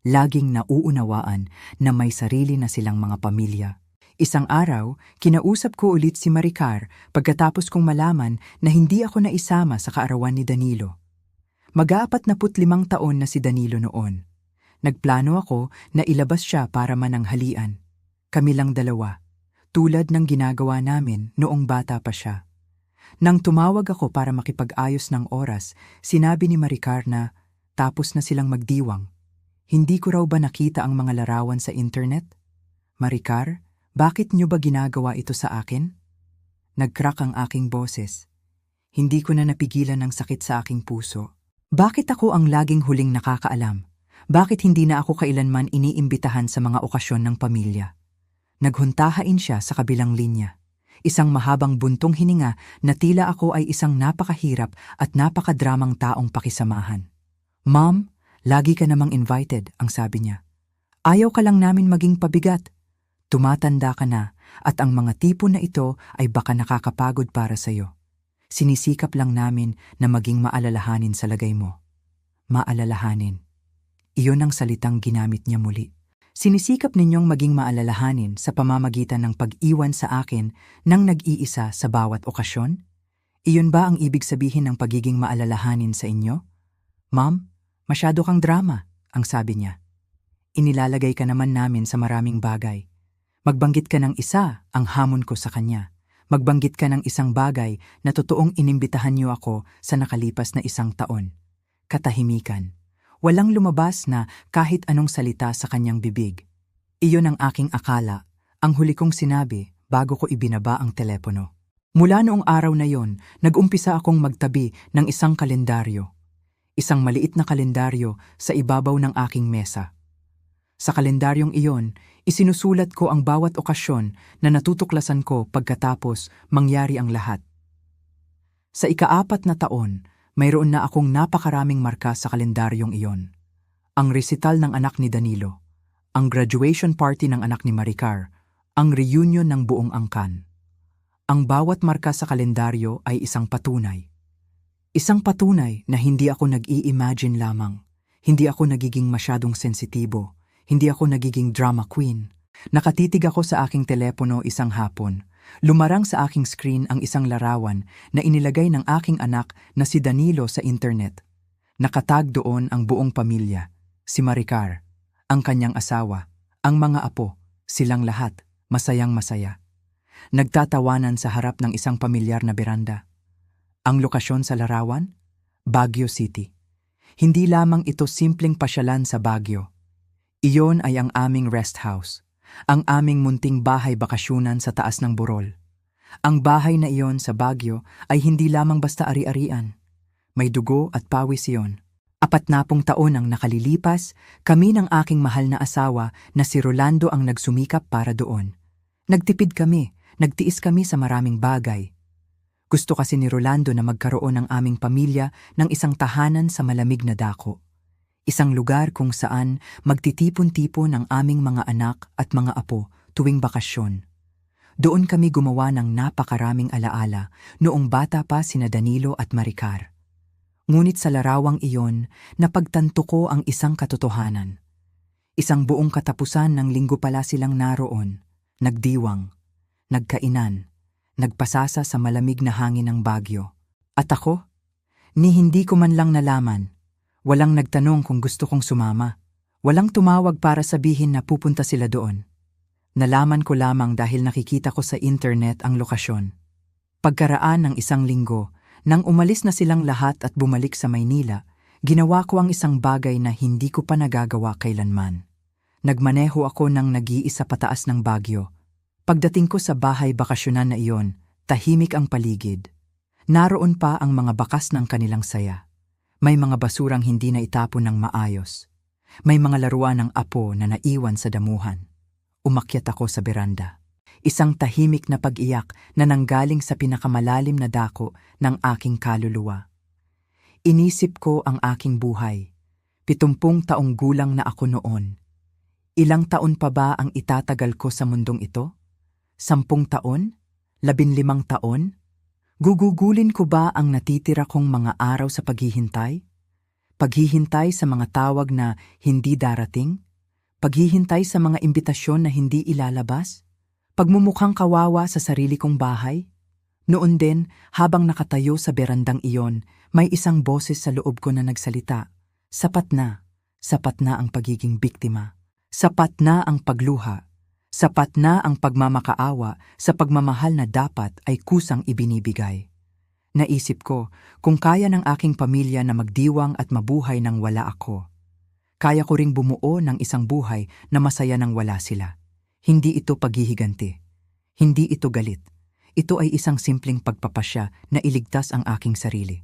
Laging nauunawaan na may sarili na silang mga pamilya. Isang araw, kinausap ko ulit si Maricar pagkatapos kong malaman na hindi ako naisama sa kaarawan ni Danilo. Mag-45 taon na si Danilo noon. Nagplano ako na ilabas siya para mananghalian. Kami lang dalawa, tulad ng ginagawa namin noong bata pa siya. Nang tumawag ako para makipag-ayos ng oras, sinabi ni Maricar na tapos na silang magdiwang. Hindi ko raw ba nakita ang mga larawan sa internet? Maricar, bakit niyo ba ginagawa ito sa akin? Nag-crack ang aking boses. Hindi ko na napigilan ng sakit sa aking puso. Bakit ako ang laging huling nakakaalam? Bakit hindi na ako kailanman iniimbitahan sa mga okasyon ng pamilya? Naghuntahain siya sa kabilang linya. Isang mahabang buntong hininga na tila ako ay isang napakahirap at napakadramang taong pakisamahan. Mom, lagi ka namang invited, ang sabi niya. Ayaw ka lang namin maging pabigat. Tumatanda ka na at ang mga tipo na ito ay baka nakakapagod para sa'yo. Sinisikap lang namin na maging maalalahanin sa lagay mo. Maalalahanin. Iyon ang salitang ginamit niya muli. Sinisikap ninyong maging maalalahanin sa pamamagitan ng pag-iwan sa akin ng nag-iisa sa bawat okasyon? Iyon ba ang ibig sabihin ng pagiging maalalahanin sa inyo? Mom, masyado kang drama, ang sabi niya. Inilalagay ka naman namin sa maraming bagay. Magbanggit ka ng isa, ang hamon ko sa kanya. Magbanggit ka ng isang bagay na totoong inimbitahan niyo ako sa nakalipas na 1 taon. Katahimikan. Walang lumabas na kahit anong salita sa kanyang bibig. Iyon ang aking akala, ang huli kong sinabi bago ko ibinaba ang telepono. Mula noong araw na yon, nag-umpisa akong magtabi ng isang kalendaryo. Isang maliit na kalendaryo sa ibabaw ng aking mesa. Sa kalendaryong iyon, isinusulat ko ang bawat okasyon na natutuklasan ko pagkatapos mangyari ang lahat. Sa ika-4 na taon, mayroon na akong napakaraming marka sa kalendaryong iyon. Ang resital ng anak ni Danilo, ang graduation party ng anak ni Maricar, ang reunion ng buong angkan. Ang bawat marka sa kalendaryo ay isang patunay. Isang patunay na hindi ako nag-i-imagine lamang, hindi ako nagiging masyadong sensitibo, hindi ako nagiging drama queen. Nakatitig ako sa aking telepono isang hapon. Lumarang sa aking screen ang isang larawan na inilagay ng aking anak na si Danilo sa internet. Nakatag doon ang buong pamilya, si Maricar, ang kanyang asawa, ang mga apo, silang lahat, masayang-masaya. nagtatawanan sa harap ng isang pamilyar na beranda. Ang lokasyon sa larawan? Baguio City. Hindi lamang ito simpleng pasyalan sa Baguio. Iyon ay ang aming rest house, ang aming munting bahay bakasyunan sa taas ng burol. Ang bahay na iyon sa Baguio ay hindi lamang basta ari-arian. May dugo at pawis iyon. 40 taon ang nakalilipas, kami ng aking mahal na asawa na si Rolando ang nagsumikap para doon. Nagtipid kami, nagtiis kami sa maraming bagay. Gusto kasi ni Rolando na magkaroon ng aming pamilya ng isang tahanan sa malamig na dako. Isang lugar kung saan magtitipon-tipon ang aming mga anak at mga apo tuwing bakasyon. Doon kami gumawa ng napakaraming alaala noong bata pa sina Danilo at Maricar. Ngunit sa larawang iyon, napagtanto ko ang isang katotohanan. Isang buong katapusan ng linggo pala silang naroon, nagdiwang, nagkainan, nagpasasa sa malamig na hangin ng Baguio. At ako? Ni hindi ko man lang nalaman. Walang nagtanong kung gusto kong sumama. Walang tumawag para sabihin na pupunta sila doon. Nalaman ko lamang dahil nakikita ko sa internet ang lokasyon. Pagkaraan ng isang linggo, nang umalis na silang lahat at bumalik sa Maynila, ginawa ko ang isang bagay na hindi ko pa nagagawa kailanman. Nagmaneho ako ng nag-iisa pataas ng Baguio. Pagdating ko sa bahay bakasyonan na iyon, tahimik ang paligid. Naroon pa ang mga bakas ng kanilang saya. May mga basurang hindi na itapon ng maayos. May mga laruan ng apo na naiwan sa damuhan. Umakyat ako sa beranda. Isang tahimik na pag-iyak na nanggaling sa pinakamalalim na dako ng aking kaluluwa. Inisip ko ang aking buhay. 70 taong gulang na ako noon. Ilang taon pa ba ang itatagal ko sa mundong ito? 10 taon? 15 taon? Gugugulin ko ba ang natitira kong mga araw sa paghihintay? Paghihintay sa mga tawag na hindi darating? Paghihintay sa mga imbitasyon na hindi ilalabas? Pagmumukhang kawawa sa sarili kong bahay? Noon din, habang nakatayo sa berandang iyon, may isang boses sa loob ko na nagsalita. Sapat na ang pagiging biktima. Sapat na ang pagluha. Sapat na ang pagmamakaawa sa pagmamahal na dapat ay kusang ibinibigay. Naisip ko, kung kaya ng aking pamilya na magdiwang at mabuhay nang wala ako, kaya ko ring bumuo ng isang buhay na masaya nang wala sila. Hindi ito paghihiganti. Hindi ito galit. Ito ay isang simpleng pagpapasya na iligtas ang aking sarili.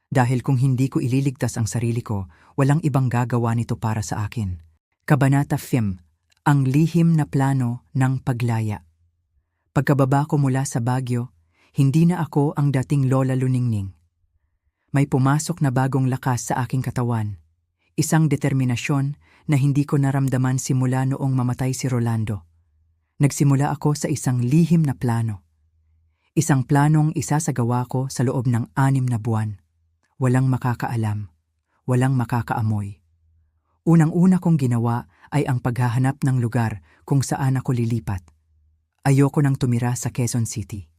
Dahil kung hindi ko ililigtas ang sarili ko, walang ibang gagawa nito para sa akin. Kabanata 5. Ang lihim na plano ng paglaya. Pagkababa ko mula sa Baguio, hindi na ako ang dating Lola Luningning. May pumasok na bagong lakas sa aking katawan. Isang determinasyon na hindi ko naramdaman simula noong mamatay si Rolando. Nagsimula ako sa isang lihim na plano. Isang planong isasagawa ko sa loob ng 6 na buwan. Walang makakaalam, walang makakaamoy. Unang-una kong ginawa ay ang paghahanap ng lugar kung saan ako lilipat. Ayoko nang tumira sa Quezon City.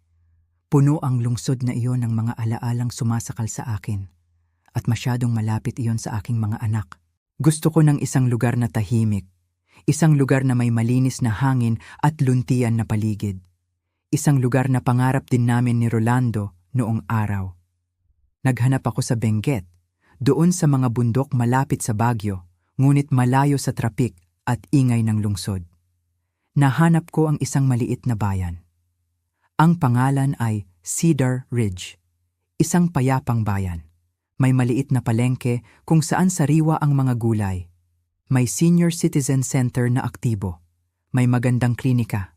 Puno ang lungsod na iyon ng mga alaalang sumasakal sa akin. At masyadong malapit iyon sa aking mga anak. Gusto ko ng isang lugar na tahimik. Isang lugar na may malinis na hangin at luntian na paligid. Isang lugar na pangarap din namin ni Rolando noong araw. Naghanap ako sa Benguet, doon sa mga bundok malapit sa Baguio, ngunit malayo sa trapik at ingay ng lungsod. Nahanap ko ang isang maliit na bayan. Ang pangalan ay Cedar Ridge, isang payapang bayan. May maliit na palengke kung saan sariwa ang mga gulay. May senior citizen center na aktibo. May magandang klinika.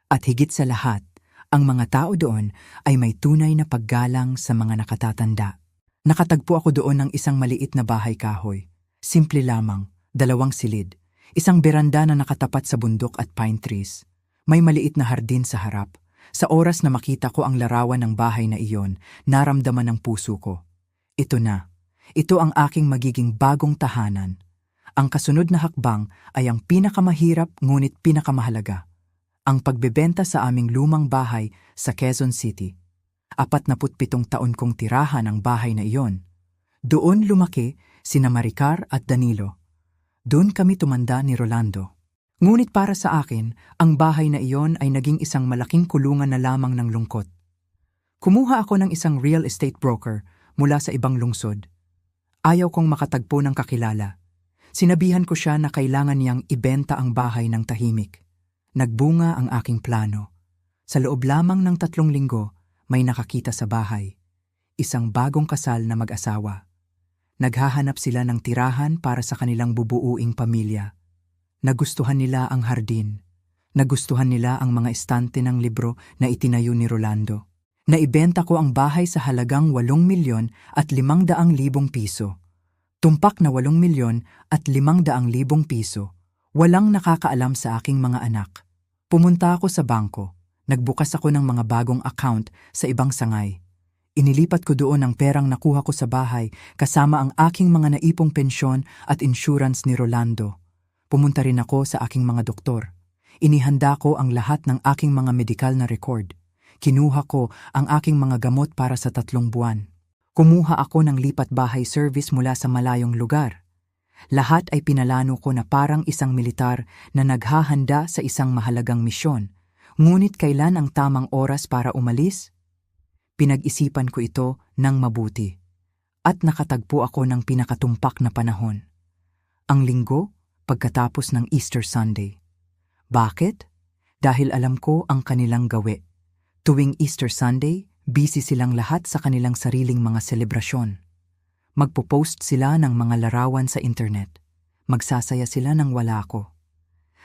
At higit sa lahat, ang mga tao doon ay may tunay na paggalang sa mga nakatatanda. Nakatagpo ako doon ng isang maliit na bahay kahoy. Simple lamang, 2 silid. Isang beranda na nakatapat sa bundok at pine trees. May maliit na hardin sa harap. Sa oras na makita ko ang larawan ng bahay na iyon, naramdaman ng puso ko. Ito na. Ito ang aking magiging bagong tahanan. Ang kasunod na hakbang ay ang pinakamahirap ngunit pinakamahalaga. Ang pagbebenta sa aming lumang bahay sa Quezon City. 47 taon kong tirahan ang bahay na iyon. Doon lumaki sina Maricar at Danilo. Doon kami tumanda ni Rolando. Ngunit para sa akin, ang bahay na iyon ay naging isang malaking kulungan na lamang ng lungkot. Kumuha ako ng isang real estate broker mula sa ibang lungsod. Ayaw kong makatagpo ng kakilala. Sinabihan ko siya na kailangan niyang ibenta ang bahay ng tahimik. Nagbunga ang aking plano. Sa loob lamang ng 3 linggo, may nakakita sa bahay. Isang bagong kasal na mag-asawa. Naghahanap sila ng tirahan para sa kanilang bubuuing pamilya. Nagustuhan nila ang hardin. Nagustuhan nila ang mga estante ng libro na itinayo ni Rolando. Naibenta ko ang bahay sa halagang 8,500,000 piso. Tumpak na 8,000,000 at 500,000 piso. Walang nakakaalam sa aking mga anak. Pumunta ako sa bangko. Nagbukas ako ng mga bagong account sa ibang sangay. Inilipat ko doon ang perang nakuha ko sa bahay kasama ang aking mga naipong pensyon at insurance ni Rolando. Pumunta rin ako sa aking mga doktor. Inihanda ko ang lahat ng aking mga medikal na record. Kinuha ko ang aking mga gamot para sa 3 buwan. Kumuha ako ng lipat bahay service mula sa malayong lugar. Lahat ay pinalano ko na parang isang militar na naghahanda sa isang mahalagang misyon. Ngunit kailan ang tamang oras para umalis? Pinag-isipan ko ito ng mabuti. At nakatagpo ako ng pinakatumpak na panahon. Ang linggo, pagkatapos ng Easter Sunday. Bakit? Dahil alam ko ang kanilang gawi. Tuwing Easter Sunday, busy silang lahat sa kanilang sariling mga selebrasyon. Magpo-post sila ng mga larawan sa internet. Magsasaya sila nang wala ako.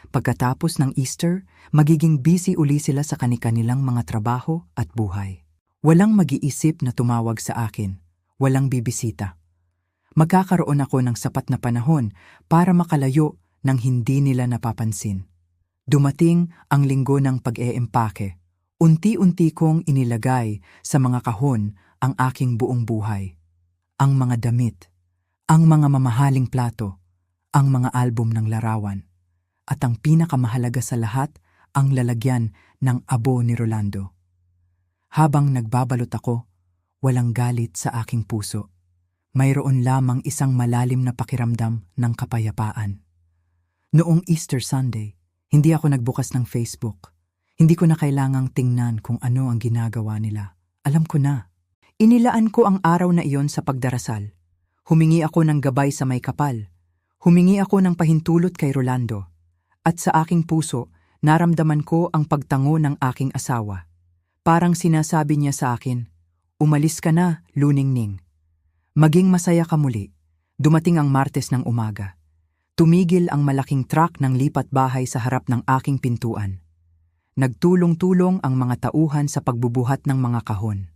Pagkatapos ng Easter, magiging busy uli sila sa kanilang mga trabaho at buhay. Walang mag-iisip na tumawag sa akin. Walang bibisita. Magkakaroon ako ng sapat na panahon para makalayo nang hindi nila napapansin. Dumating ang linggo ng pag-eempake. Unti-unti kong inilagay sa mga kahon ang aking buong buhay. Ang mga damit, ang mga mamahaling plato, ang mga album ng larawan, at ang pinakamahalaga sa lahat, ang lalagyan ng abo ni Rolando. Habang nagbabalot ako, walang galit sa aking puso. Mayroon lamang isang malalim na pakiramdam ng kapayapaan. Noong Easter Sunday, hindi ako nagbukas ng Facebook. Hindi ko na kailangang tingnan kung ano ang ginagawa nila. Alam ko na. Inilaan ko ang araw na iyon sa pagdarasal. Humingi ako ng gabay sa may kapal. Humingi ako ng pahintulot kay Rolando. At sa aking puso, naramdaman ko ang pagtango ng aking asawa. Parang sinasabi niya sa akin, "Umalis ka na, Luningning. Maging masaya ka muli." Dumating ang Martes ng umaga. Tumigil ang malaking truck ng lipat bahay sa harap ng aking pintuan. Nagtulong-tulong ang mga tauhan sa pagbubuhat ng mga kahon.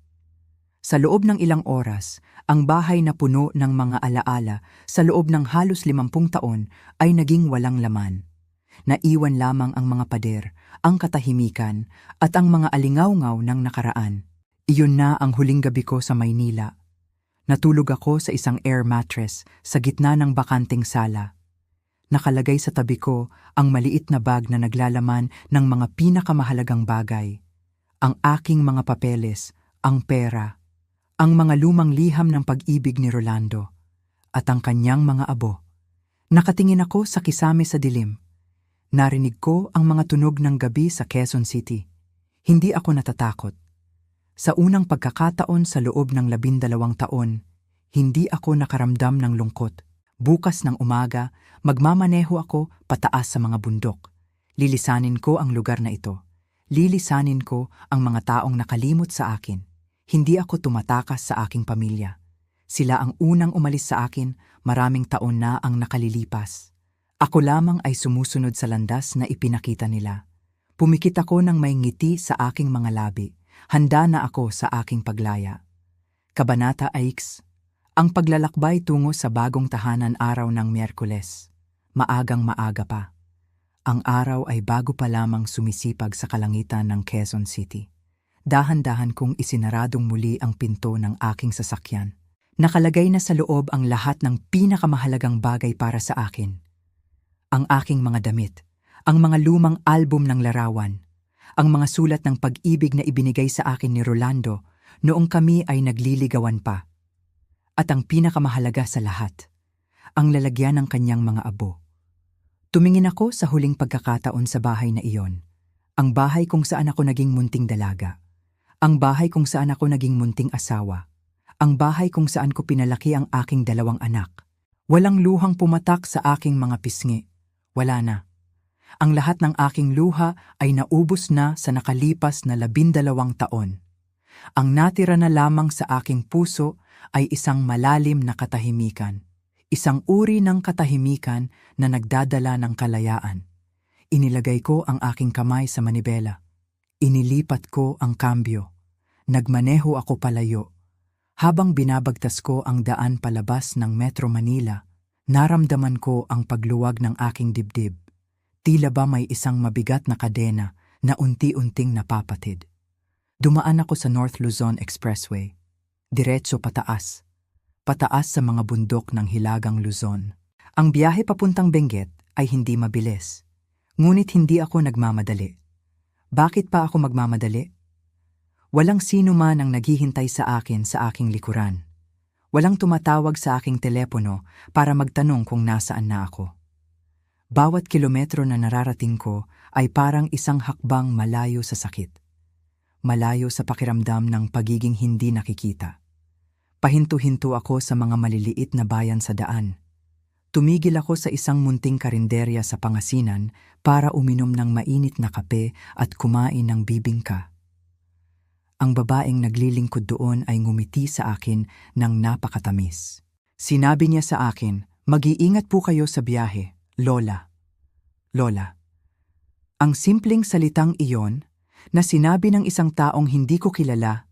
Sa loob ng ilang oras, ang bahay na puno ng mga alaala sa loob ng halos 50 taon ay naging walang laman. Naiwan lamang ang mga pader, ang katahimikan, at ang mga alingaw-ngaw ng nakaraan. Iyon na ang huling gabi ko sa Maynila. Natulog ako sa isang air mattress sa gitna ng bakanting sala. Nakalagay sa tabi ko ang maliit na bag na naglalaman ng mga pinakamahalagang bagay. Ang aking mga papeles, ang pera, ang mga lumang liham ng pag-ibig ni Rolando, at ang kanyang mga abo. Nakatingin ako sa kisame sa dilim. Narinig ko ang mga tunog ng gabi sa Quezon City. Hindi ako natatakot. Sa unang pagkakataon sa loob ng 12 taon, hindi ako nakaramdam ng lungkot. Bukas ng umaga, magmamaneho ako pataas sa mga bundok. Lilisanin ko ang lugar na ito. Lilisanin ko ang mga taong nakalimot sa akin. Hindi ako tumatakas sa aking pamilya. Sila ang unang umalis sa akin, maraming taon na ang nakalilipas. Ako lamang ay sumusunod sa landas na ipinakita nila. Pumikit ako ng may ngiti sa aking mga labi. Handa na ako sa aking paglaya. Kabanata 6. Ang paglalakbay tungo sa bagong tahanan araw ng Miyerkules. Maagang maaga pa. Ang araw ay bago pa lamang sumisipag sa kalangitan ng Quezon City. Dahan-dahan kong isinaradong muli ang pinto ng aking sasakyan. Nakalagay na sa loob ang lahat ng pinakamahalagang bagay para sa akin. Ang aking mga damit, ang mga lumang album ng larawan, ang mga sulat ng pag-ibig na ibinigay sa akin ni Rolando noong kami ay nagliligawan pa. At ang pinakamahalaga sa lahat, ang lalagyan ng kanyang mga abo. Tumingin ako sa huling pagkakataon sa bahay na iyon. Ang bahay kung saan ako naging munting dalaga. Ang bahay kung saan ako naging munting asawa. Ang bahay kung saan ko pinalaki ang aking 2 anak. Walang luhang pumatak sa aking mga pisngi. Wala na. Ang lahat ng aking luha ay naubos na sa nakalipas na 12 taon. Ang natira na lamang sa aking puso ay isang malalim na katahimikan. Isang uri ng katahimikan na nagdadala ng kalayaan. Inilagay ko ang aking kamay sa manibela. Inilipat ko ang kambyo. Nagmaneho ako palayo. Habang binabagtas ko ang daan palabas ng Metro Manila, naramdaman ko ang pagluwag ng aking dibdib. Tila ba may isang mabigat na kadena na unti-unting napapatid. Dumaan ako sa North Luzon Expressway. Diretso pataas. Pataas sa mga bundok ng Hilagang Luzon. Ang biyahe papuntang Benguet ay hindi mabilis. Ngunit hindi ako nagmamadali. Bakit pa ako magmamadali? Walang sino man ang naghihintay sa akin sa aking likuran. Walang tumatawag sa aking telepono para magtanong kung nasaan na ako. Bawat kilometro na nararating ko ay parang isang hakbang malayo sa sakit. Malayo sa pakiramdam ng pagiging hindi nakikita. Pahinto-hinto ako sa mga maliliit na bayan sa daan. Tumigil ako sa isang munting karinderya sa Pangasinan para uminom ng mainit na kape at kumain ng bibingka. Ang babaeng naglilingkod doon ay ngumiti sa akin ng napakatamis. Sinabi niya sa akin, "Mag-iingat po kayo sa biyahe, Lola." Lola. Ang simpleng salitang iyon, na sinabi ng isang taong hindi ko kilala,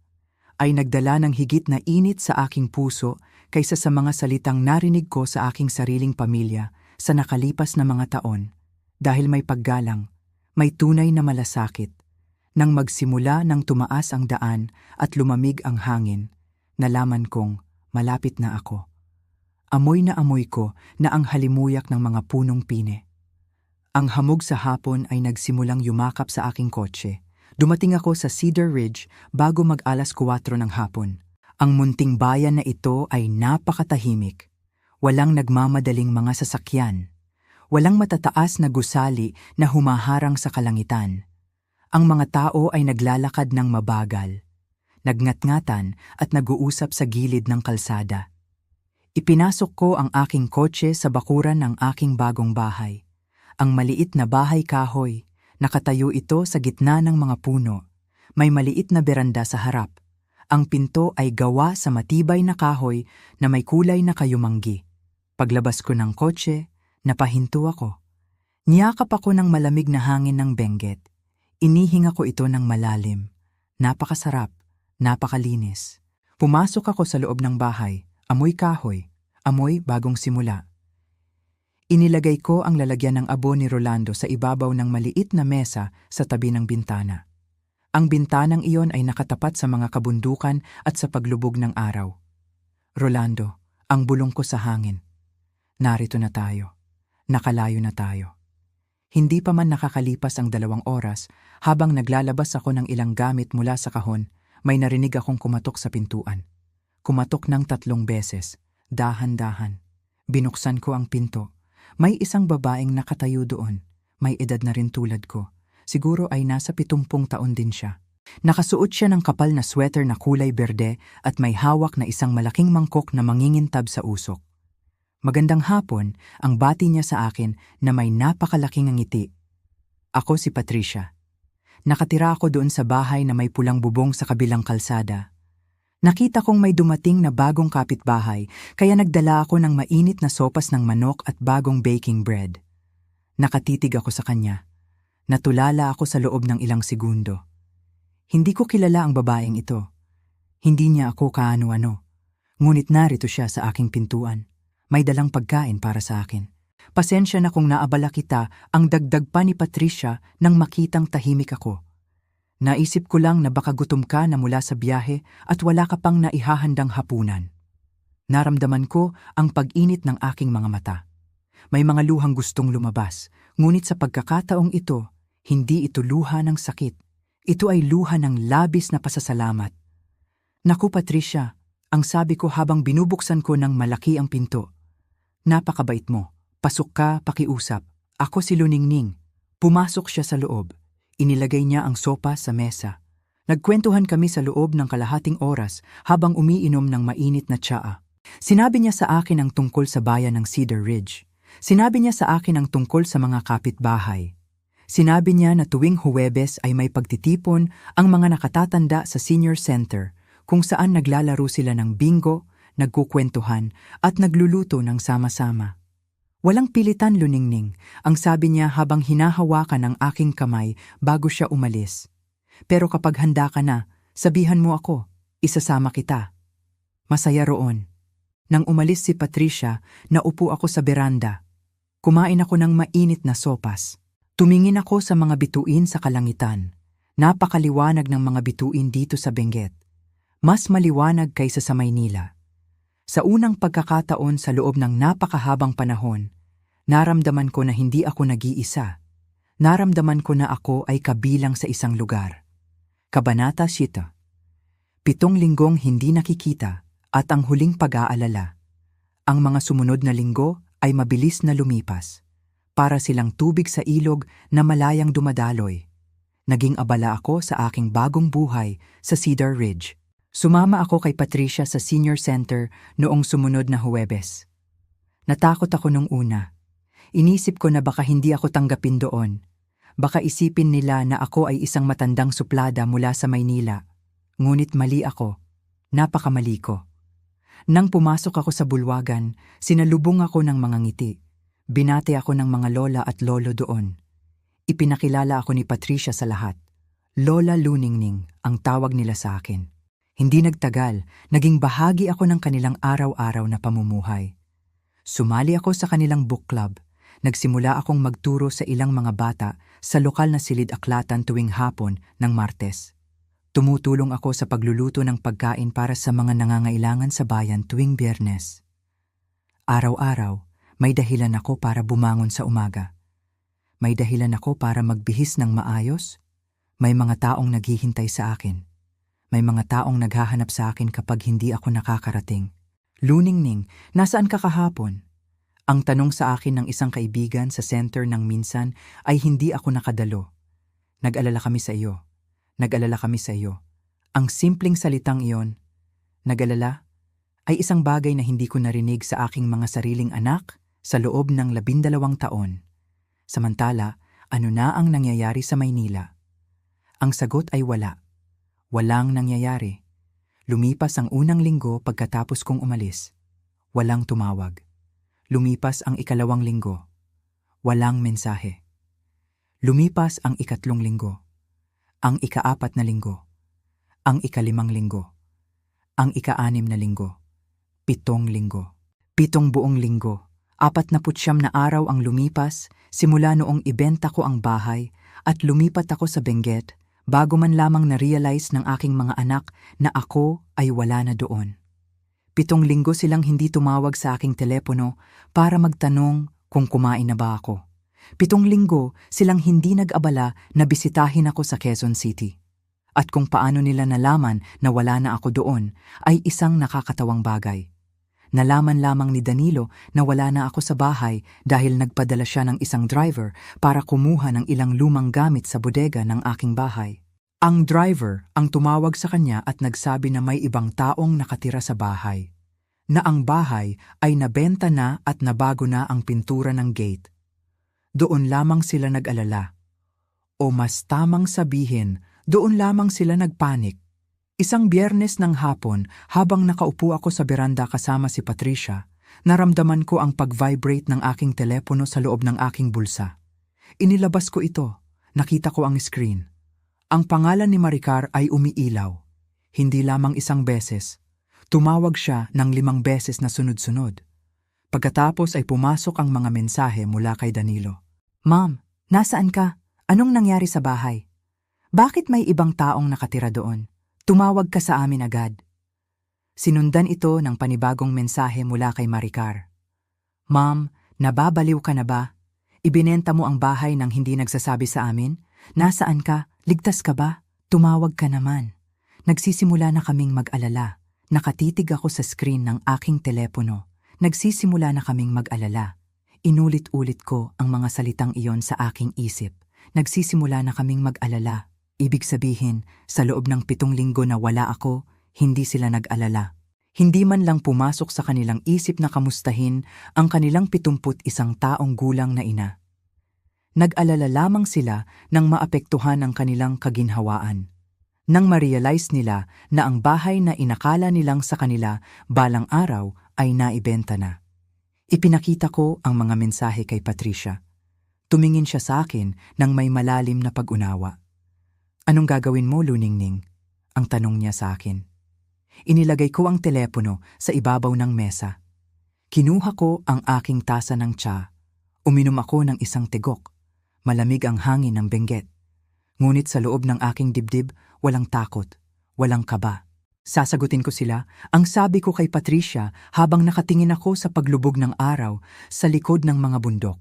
ay nagdala ng higit na init sa aking puso kaysa sa mga salitang narinig ko sa aking sariling pamilya sa nakalipas na mga taon. Dahil may paggalang, may tunay na malasakit. Nang magsimula nang tumaas ang daan at lumamig ang hangin, nalaman kong malapit na ako. Amoy na amoy ko na ang halimuyak ng mga punong pine. Ang hamog sa hapon ay nagsimulang yumakap sa aking kotse. Dumating ako sa Cedar Ridge bago mag-alas 4 ng hapon. Ang munting bayan na ito ay napakatahimik. Walang nagmamadaling mga sasakyan. Walang matataas na gusali na humaharang sa kalangitan. Ang mga tao ay naglalakad ng mabagal, nagngat-ngatan at nag-uusap sa gilid ng kalsada. Ipinasok ko ang aking kotse sa bakuran ng aking bagong bahay. Ang maliit na bahay kahoy. Nakatayo ito sa gitna ng mga puno. May maliit na beranda sa harap. Ang pinto ay gawa sa matibay na kahoy na may kulay na kayumanggi. Paglabas ko ng kotse, napahinto ako. Niyakap ako ng malamig na hangin ng Benguet. Inihinga ko ito ng malalim. Napakasarap, napakalinis. Pumasok ako sa loob ng bahay. Amoy kahoy, amoy bagong simula. Inilagay ko ang lalagyan ng abo ni Rolando sa ibabaw ng maliit na mesa sa tabi ng bintana. Ang bintanang iyon ay nakatapat sa mga kabundukan at sa paglubog ng araw. Rolando, ang bulong ko sa hangin. Narito na tayo. Nakalayo na tayo. Hindi pa man nakakalipas ang 2 oras, habang naglalabas ako ng ilang gamit mula sa kahon, may narinig akong kumatok sa pintuan. Kumatok ng 3 beses, dahan-dahan. Binuksan ko ang pinto. May isang babaeng nakatayo doon. May edad na rin tulad ko. Siguro ay nasa 70 taon din siya. Nakasuot siya ng kapal na sweater na kulay berde at may hawak na isang malaking mangkok na mangingintab sa usok. Magandang hapon ang bati niya sa akin na may napakalaking ngiti. Ako si Patricia. Nakatira ako doon sa bahay na may pulang bubong sa kabilang kalsada. Nakita kong may dumating na bagong kapitbahay kaya nagdala ako ng mainit na sopas ng manok at bagong baking bread. Nakatitig ako sa kanya. Natulala ako sa loob ng ilang segundo. Hindi ko kilala ang babaeng ito. Hindi niya ako kaano-ano. Ngunit narito siya sa aking pintuan. May dalang pagkain para sa akin. Pasensya na kung naabala kita ang dagdag pa ni Patricia nang makitang tahimik ako. Naisip ko lang na baka gutom ka na mula sa biyahe at wala ka pang naihahandang hapunan. Naramdaman ko ang pag-init ng aking mga mata. May mga luhang gustong lumabas, ngunit sa pagkakataong ito, hindi ito luha ng sakit. Ito ay luha ng labis na pasasalamat. Naku Patricia, ang sabi ko habang binubuksan ko ng malaki ang pinto. Napakabait mo. Pasok ka, pakiusap. Ako si Luningning. Pumasok siya sa loob. Inilagay niya ang sopa sa mesa. Nagkwentuhan kami sa loob ng kalahating oras habang umiinom ng mainit na tsaa. Sinabi niya sa akin ang tungkol sa bayan ng Cedar Ridge. Sinabi niya sa akin ang tungkol sa mga kapitbahay. Sinabi niya na tuwing Huwebes ay may pagtitipon ang mga nakatatanda sa senior center kung saan naglalaro sila ng bingo, nagkukwentuhan at nagluluto ng sama-sama. Walang pilitan, Luningning, ang sabi niya habang hinahawakan ang aking kamay bago siya umalis. Pero kapag handa ka na, sabihan mo ako, isasama kita. Masaya roon. Nang umalis si Patricia, naupo ako sa beranda. Kumain ako ng mainit na sopas. Tumingin ako sa mga bituin sa kalangitan. Napakaliwanag ng mga bituin dito sa Benguet. Mas maliwanag kaysa sa Maynila. Sa unang pagkakataon sa loob ng napakahabang panahon, naramdaman ko na hindi ako nag-iisa. Naramdaman ko na ako ay kabilang sa isang lugar. Kabanata 7. 7 linggong hindi nakikita at ang huling pag-aalala. Ang mga sumunod na linggo ay mabilis na lumipas. Para silang tubig sa ilog na malayang dumadaloy. Naging abala ako sa aking bagong buhay sa Cedar Ridge. Sumama ako kay Patricia sa senior center noong sumunod na Huwebes. Natakot ako nung una. Inisip ko na baka hindi ako tanggapin doon. Baka isipin nila na ako ay isang matandang suplada mula sa Maynila. Ngunit mali ako. Napakamali ko. Nang pumasok ako sa bulwagan, sinalubong ako ng mga ngiti. Binate ako ng mga lola at lolo doon. Ipinakilala ako ni Patricia sa lahat. Lola Luningning ang tawag nila sa akin. Hindi nagtagal, naging bahagi ako ng kanilang araw-araw na pamumuhay. Sumali ako sa kanilang book club. Nagsimula akong magturo sa ilang mga bata sa lokal na silid-aklatan tuwing hapon ng Martes. Tumutulong ako sa pagluluto ng pagkain para sa mga nangangailangan sa bayan tuwing Biyernes. Araw-araw, may dahilan ako para bumangon sa umaga. May dahilan ako para magbihis ng maayos. May mga taong naghihintay sa akin. May mga taong naghahanap sa akin kapag hindi ako nakakarating. Luningning, nasaan ka kahapon? Ang tanong sa akin ng isang kaibigan sa center ng minsan ay hindi ako nakadalo. Nag-alala kami sa iyo. Nag-alala kami sa iyo. Ang simpleng salitang iyon, nag-alala, ay isang bagay na hindi ko narinig sa aking mga sariling anak sa loob ng 12 taon. Samantala, ano na ang nangyayari sa Maynila? Ang sagot ay wala. Walang nangyayari. Lumipas ang unang linggo pagkatapos kong umalis. Walang tumawag. Lumipas ang ikalawang linggo. Walang mensahe. Lumipas ang ikatlong linggo. Ang ika-4 na linggo. Ang ika-5 linggo. Ang ika-6 na linggo. 7 linggo. 7 buong linggo. 49 na araw ang lumipas simula noong ibenta ko ang bahay at lumipat ako sa Benguet bago man lamang na-realize ng aking mga anak na ako ay wala na doon. 7 linggo silang hindi tumawag sa aking telepono para magtanong kung kumain na ba ako. 7 linggo silang hindi nag-abala na bisitahin ako sa Quezon City. At kung paano nila nalaman na wala na ako doon ay isang nakakatawang bagay. Nalaman lamang ni Danilo na wala na ako sa bahay dahil nagpadala siya ng isang driver para kumuha ng ilang lumang gamit sa bodega ng aking bahay. Ang driver ang tumawag sa kanya at nagsabi na may ibang taong nakatira sa bahay. Na ang bahay ay nabenta na at nabago na ang pintura ng gate. Doon lamang sila nag-alala. O mas tamang sabihin, doon lamang sila nagpanik. Isang Biyernes ng hapon, habang nakaupo ako sa beranda kasama si Patricia, naramdaman ko ang pag-vibrate ng aking telepono sa loob ng aking bulsa. Inilabas ko ito. Nakita ko ang screen. Ang pangalan ni Maricar ay umiilaw. Hindi lamang isang beses. Tumawag siya ng 5 beses na sunod-sunod. Pagkatapos ay pumasok ang mga mensahe mula kay Danilo. Ma'am, nasaan ka? Anong nangyari sa bahay? Bakit may ibang taong nakatira doon? Tumawag ka sa amin agad. Sinundan ito ng panibagong mensahe mula kay Maricar. Ma'am, nababaliw ka na ba? Ibinenta mo ang bahay nang hindi nagsasabi sa amin? Nasaan ka? Ligtas ka ba? Tumawag ka naman. Nagsisimula na kaming mag-alala. Nakatitig ako sa screen ng aking telepono. Nagsisimula na kaming mag-alala. Inulit-ulit ko ang mga salitang iyon sa aking isip. Nagsisimula na kaming mag-alala. Ibig sabihin, sa loob ng 7 linggo na wala ako, hindi sila nag-alala. Hindi man lang pumasok sa kanilang isip na kamustahin ang kanilang 71 taong gulang na ina. Nag-alala lamang sila nang maapektuhan ang kanilang kaginhawaan. Nang ma-realize nila na ang bahay na inakala nilang sa kanila balang araw ay naibenta na. Ipinakita ko ang mga mensahe kay Patricia. Tumingin siya sa akin nang may malalim na pag-unawa. "Anong gagawin mo, Luningning?" ang tanong niya sa akin. Inilagay ko ang telepono sa ibabaw ng mesa. Kinuha ko ang aking tasa ng tsa. Uminom ako ng isang tigok. Malamig ang hangin ng Benguet. Ngunit sa loob ng aking dibdib, walang takot, walang kaba. Sasagutin ko sila, ang sabi ko kay Patricia habang nakatingin ako sa paglubog ng araw sa likod ng mga bundok.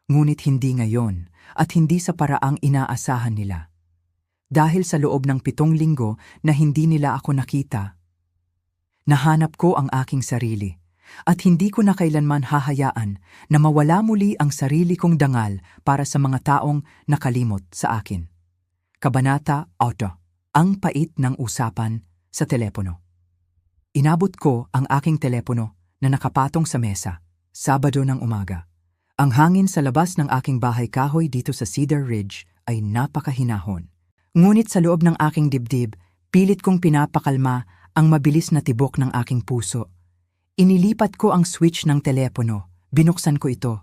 Ngunit hindi ngayon at hindi sa paraang inaasahan nila. Dahil sa loob ng 7 linggo na hindi nila ako nakita, nahanap ko ang aking sarili at hindi ko na kailanman hahayaan na mawala muli ang sarili kong dangal para sa mga taong nakalimot sa akin. Kabanata 8. Ang pait ng usapan sa telepono. Inabot ko ang aking telepono na nakapatong sa mesa, Sabado ng umaga. Ang hangin sa labas ng aking bahay kahoy dito sa Cedar Ridge ay napakahinahon. Ngunit sa loob ng aking dibdib, pilit kong pinapakalma ang mabilis na tibok ng aking puso. Inilipat ko ang switch ng telepono, binuksan ko ito.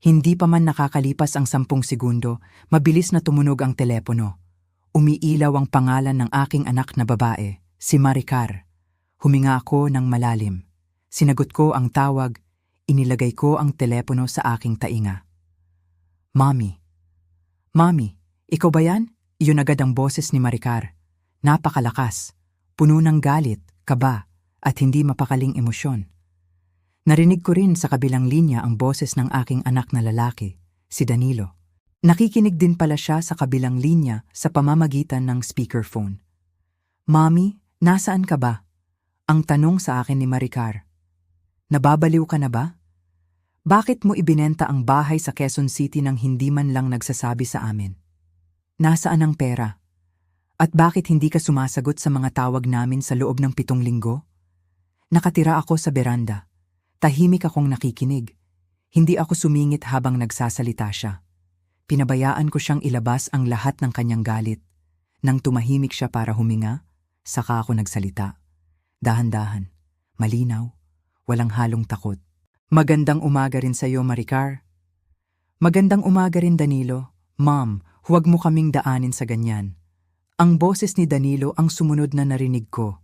Hindi pa man nakakalipas ang 10 segundo, mabilis na tumunog ang telepono. Umiilaw ang pangalan ng aking anak na babae, si Maricar. Huminga ako ng malalim. Sinagot ko ang tawag, inilagay ko ang telepono sa aking tainga. "Mommy. Mommy, ikaw ba yan?" Iyon agad ang boses ni Maricar. Napakalakas, puno ng galit, kaba, at hindi mapakaling emosyon. Narinig ko rin sa kabilang linya ang boses ng aking anak na lalaki, si Danilo. Nakikinig din pala siya sa kabilang linya sa pamamagitan ng speakerphone. "Mommy, nasaan ka ba?" Ang tanong sa akin ni Maricar. "Nababaliw ka na ba? Bakit mo ibinenta ang bahay sa Quezon City nang hindi man lang nagsasabi sa amin? Nasaan ang pera? At bakit hindi ka sumasagot sa mga tawag namin sa loob ng 7 linggo? Nakatira ako sa beranda. Tahimik akong nakikinig. Hindi ako sumingit habang nagsasalita siya. Pinabayaan ko siyang ilabas ang lahat ng kanyang galit. Nang tumahimik siya para huminga, saka ako nagsalita. Dahan-dahan, malinaw, walang halong takot. "Magandang umaga rin sa iyo, Maricar." "Magandang umaga rin, Danilo. Mom, huwag mo kaming daanin sa ganyan." Ang boses ni Danilo ang sumunod na narinig ko.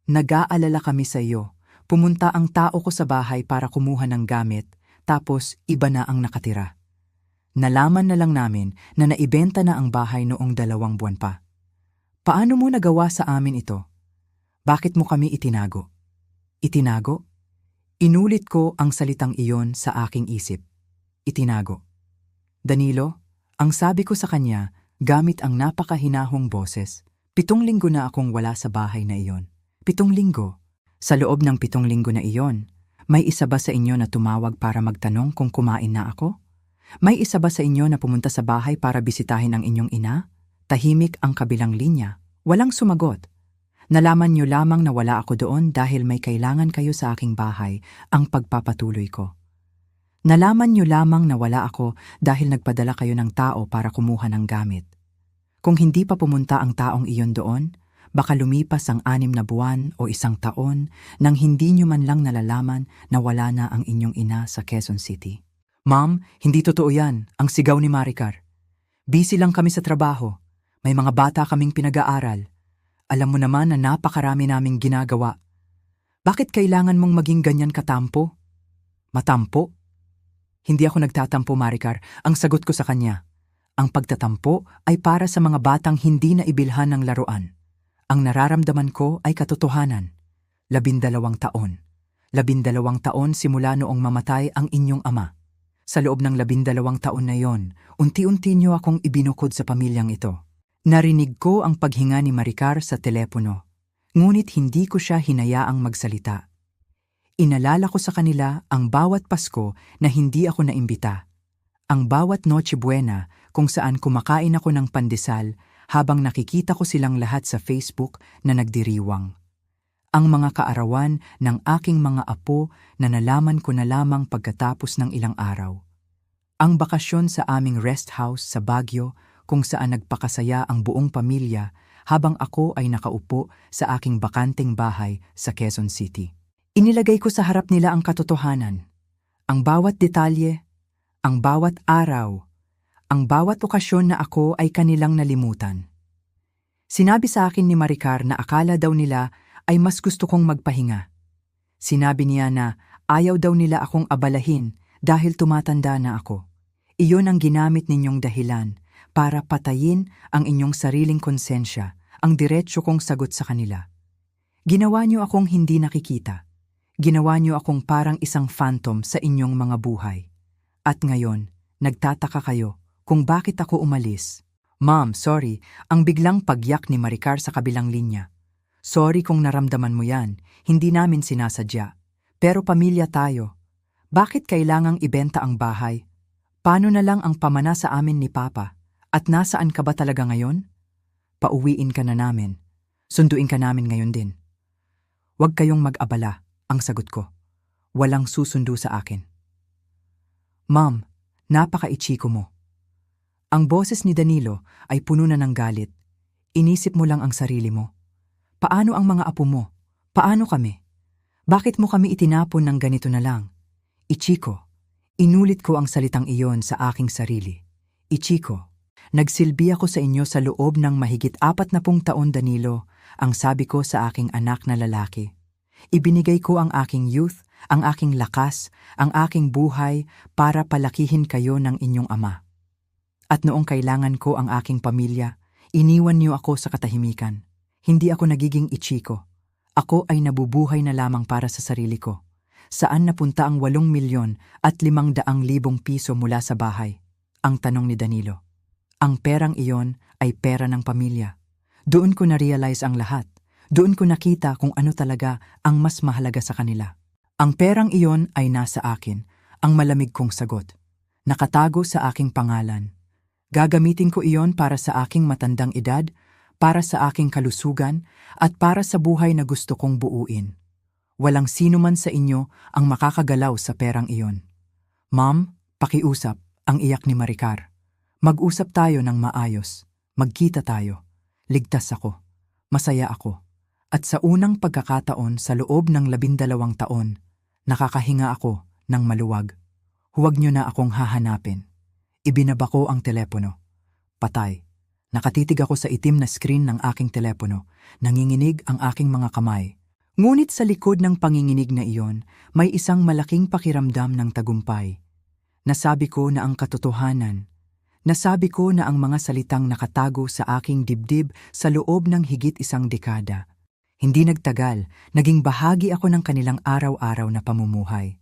"Nag-aalala kami sa iyo. Pumunta ang tao ko sa bahay para kumuha ng gamit, tapos iba na ang nakatira. Nalaman na lang namin na naibenta na ang bahay noong 2 buwan pa. Paano mo nagawa sa amin ito? Bakit mo kami itinago?" Itinago? Inulit ko ang salitang iyon sa aking isip. Itinago. "Danilo," ang sabi ko sa kanya gamit ang napakahinahong boses, 7 linggo na akong wala sa bahay na iyon. 7 linggo. Sa loob ng 7 linggo na iyon, may isa ba sa inyo na tumawag para magtanong kung kumain na ako? May isa ba sa inyo na pumunta sa bahay para bisitahin ang inyong ina? Tahimik ang kabilang linya. Walang sumagot. Nalaman niyo lamang na wala ako doon dahil may kailangan kayo sa aking bahay, ang pagpapatuloy ko. Nalaman niyo lamang na wala ako dahil nagpadala kayo ng tao para kumuha ng gamit. Kung hindi pa pumunta ang taong iyon doon, baka lumipas ang 6 na buwan o 1 taon nang hindi niyo man lang nalalaman na wala na ang inyong ina sa Quezon City. "Ma'am, hindi totoo yan," ang sigaw ni Maricar. "Busy lang kami sa trabaho. May mga bata kaming pinag-aaral. Alam mo naman na napakarami naming ginagawa. Bakit kailangan mong maging ganyan katampo?" "Matampo?" "Hindi ako nagtatampo, Maricar." Ang sagot ko sa kanya. Ang pagtatampo ay para sa mga batang hindi na ibilhan ng laruan. Ang nararamdaman ko ay katotohanan. 12 taon. 12 taon simula noong mamatay ang inyong ama. Sa loob ng 12 taon na yon, unti-unti niyo akong ibinukod sa pamilyang ito. Narinig ko ang paghinga ni Maricar sa telepono, ngunit hindi ko siya hinayaang magsalita. Inalala ko sa kanila ang bawat Pasko na hindi ako naimbita. Ang bawat Noche Buena kung saan kumakain ako ng pandesal habang nakikita ko silang lahat sa Facebook na nagdiriwang. Ang mga kaarawan ng aking mga apo na nalaman ko na lamang pagkatapos ng ilang araw. Ang bakasyon sa aming rest house sa Baguio kung saan nagpakasaya ang buong pamilya habang ako ay nakaupo sa aking bakanteng bahay sa Quezon City. Inilagay ko sa harap nila ang katotohanan. Ang bawat detalye, ang bawat araw, ang bawat okasyon na ako ay kanilang nalimutan. Sinabi sa akin ni Maricar na akala daw nila ay mas gusto kong magpahinga. Sinabi niya na ayaw daw nila akong abalahin dahil tumatanda na ako. Iyon ang ginamit ninyong dahilan para patayin ang inyong sariling konsensya, ang diretsyo kong sagot sa kanila. Ginawa niyo akong hindi nakikita. Ginawa niyo akong parang isang phantom sa inyong mga buhay. At ngayon, nagtataka kayo kung bakit ako umalis. Ma'am, sorry, ang biglang pagyak ni Maricar sa kabilang linya. Sorry kung naramdaman mo yan, hindi namin sinasadya. Pero pamilya tayo. Bakit kailangang ibenta ang bahay? Paano na lang ang pamana sa amin ni Papa? At nasaan ka ba talaga ngayon? Pauwiin ka na namin. Sunduin ka namin ngayon din. Huwag kayong mag-abala, ang sagot ko. Walang susundo sa akin. Ma'am, napaka-ichiko mo. Ang boses ni Danilo ay puno na ng galit. Inisip mo lang ang sarili mo. Paano ang mga apo mo? Paano kami? Bakit mo kami itinapon ng ganito na lang? Ichiko, inulit ko ang salitang iyon sa aking sarili. Ichiko, nagsilbi ako sa inyo sa loob ng mahigit 40 taon, Danilo, ang sabi ko sa aking anak na lalaki. Ibinigay ko ang aking youth, ang aking lakas, ang aking buhay para palakihin kayo ng inyong ama. At noong kailangan ko ang aking pamilya, iniwan niyo ako sa katahimikan. Hindi ako nagiging Ichiko. Ako ay nabubuhay na lamang para sa sarili ko. Saan napunta ang 8,000,000 at 500,000 piso mula sa bahay? Ang tanong ni Danilo. Ang perang iyon ay pera ng pamilya. Doon ko na-realize ang lahat. Doon ko nakita kung ano talaga ang mas mahalaga sa kanila. Ang perang iyon ay nasa akin, ang malamig kong sagot. Nakatago sa aking pangalan. Gagamitin ko iyon para sa aking matandang edad, para sa aking kalusugan, at para sa buhay na gusto kong buuin. Walang sino man sa inyo ang makakagalaw sa perang iyon. Ma'am, pakiusap, ang iyak ni Maricar. Mag-usap tayo ng maayos. Magkita tayo. Ligtas ako. Masaya ako. At sa unang pagkakataon sa loob ng 12 taon, nakakahinga ako ng maluwag. Huwag niyo na akong hahanapin. Ibinaba ko ang telepono. Patay. Nakatitig ako sa itim na screen ng aking telepono. Nanginginig ang aking mga kamay. Ngunit sa likod ng panginginig na iyon, may isang malaking pakiramdam ng tagumpay. Nasabi ko na ang katotohanan. Nasabi ko na ang mga salitang nakatago sa aking dibdib sa loob ng higit 1 dekada. Hindi nagtagal, naging bahagi ako ng kanilang araw-araw na pamumuhay.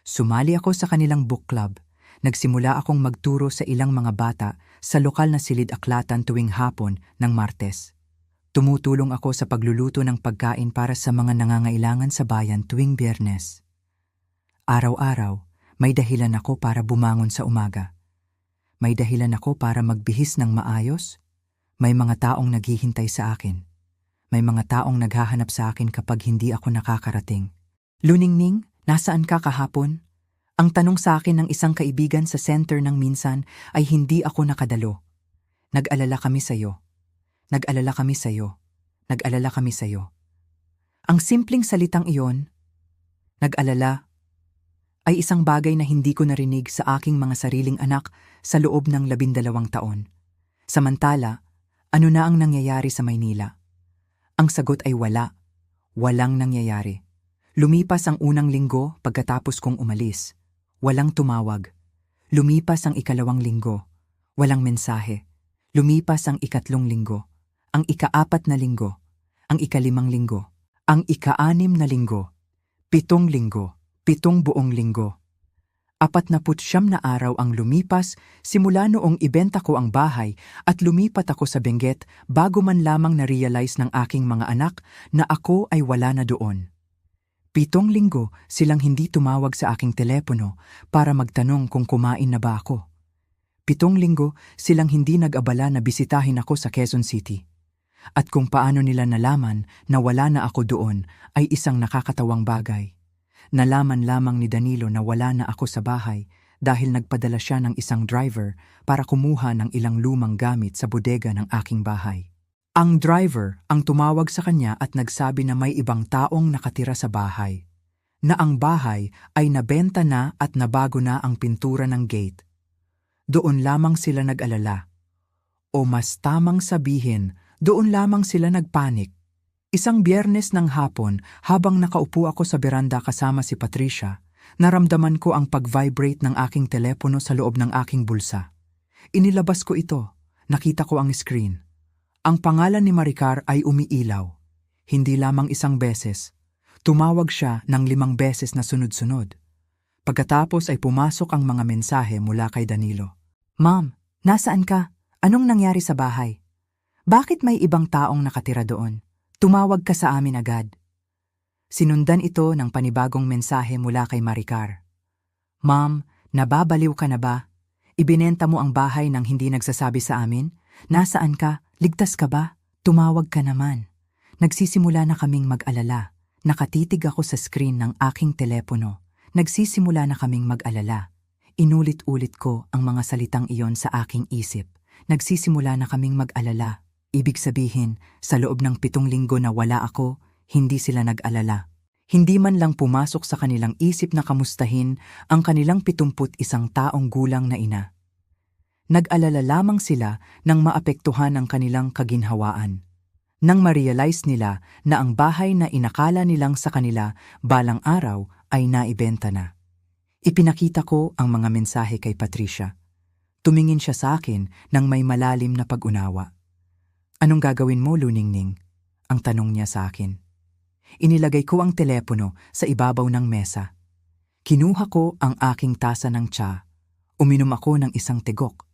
Sumali ako sa kanilang book club. Nagsimula akong magturo sa ilang mga bata sa lokal na silid-aklatan tuwing hapon ng Martes. Tumutulong ako sa pagluluto ng pagkain para sa mga nangangailangan sa bayan tuwing Biyernes. Araw-araw, may dahilan ako para bumangon sa umaga. May dahilan ako para magbihis ng maayos. May mga taong naghihintay sa akin. May mga taong naghahanap sa akin kapag hindi ako nakakarating. Luningning, nasaan ka kahapon? Ang tanong sa akin ng isang kaibigan sa center ng minsan ay hindi ako nakadalo. Nag-alala kami sa'yo. Nag-alala kami sa'yo. Nag-alala kami sa'yo. Ang simpleng salitang iyon, nag-alala, ay isang bagay na hindi ko narinig sa aking mga sariling anak sa loob ng 12 taon. Samantala, ano na ang nangyayari sa Maynila? Ang sagot ay wala. Walang nangyayari. Lumipas ang unang linggo pagkatapos kong umalis. Walang tumawag. Lumipas ang 2 linggo. Walang mensahe. Lumipas ang 3 linggo. Ang 4 na linggo. Ang 5 linggo. Ang 6 na linggo. 7 linggo. 7 buong linggo. 49 na araw ang lumipas simula noong ibenta ko ang bahay at lumipat ako sa Benguet bago man lamang na-realize ng aking mga anak na ako ay wala na doon. 7 linggo silang hindi tumawag sa aking telepono para magtanong kung kumain na ba ako. 7 linggo silang hindi nag-abala na bisitahin ako sa Quezon City. At kung paano nila nalaman na wala na ako doon ay isang nakakatawang bagay. Nalaman lamang ni Danilo na wala na ako sa bahay dahil nagpadala siya ng isang driver para kumuha ng ilang lumang gamit sa bodega ng aking bahay. Ang driver ang tumawag sa kanya at nagsabi na may ibang taong nakatira sa bahay. Na ang bahay ay nabenta na at nabago na ang pintura ng gate. Doon lamang sila nag-alala. O mas tamang sabihin, doon lamang sila nagpanik. Isang Biyernes ng hapon, habang nakaupo ako sa beranda kasama si Patricia, naramdaman ko ang pag-vibrate ng aking telepono sa loob ng aking bulsa. Inilabas ko ito. Nakita ko ang screen. Ang pangalan ni Maricar ay umiilaw. Hindi lamang isang beses. Tumawag siya ng 5 beses na sunod-sunod. Pagkatapos ay pumasok ang mga mensahe mula kay Danilo. Ma'am, nasaan ka? Anong nangyari sa bahay? Bakit may ibang taong nakatira doon? Tumawag ka sa amin agad. Sinundan ito ng panibagong mensahe mula kay Maricar. Ma'am, nababaliw ka na ba? Ibinenta mo ang bahay nang hindi nagsasabi sa amin? Nasaan ka? Ligtas ka ba? Tumawag ka naman. Nagsisimula na kaming mag-alala. Nakatitig ako sa screen ng aking telepono. Nagsisimula na kaming mag-alala. Inulit-ulit ko ang mga salitang iyon sa aking isip. Nagsisimula na kaming mag-alala. Ibig sabihin, sa loob ng 7 linggo na wala ako, hindi sila nag-alala. Hindi man lang pumasok sa kanilang isip na kamustahin ang kanilang 71 taong gulang na ina. Nag-alala lamang sila nang maapektuhan ang kanilang kaginhawaan. Nang ma-realize nila na ang bahay na inakala nilang sa kanila balang araw ay naibenta na. Ipinakita ko ang mga mensahe kay Patricia. Tumingin siya sa akin nang may malalim na pag-unawa. Anong gagawin mo, Luningning? Ang tanong niya sa akin. Inilagay ko ang telepono sa ibabaw ng mesa. Kinuha ko ang aking tasa ng tsa. Uminom ako ng isang tigok.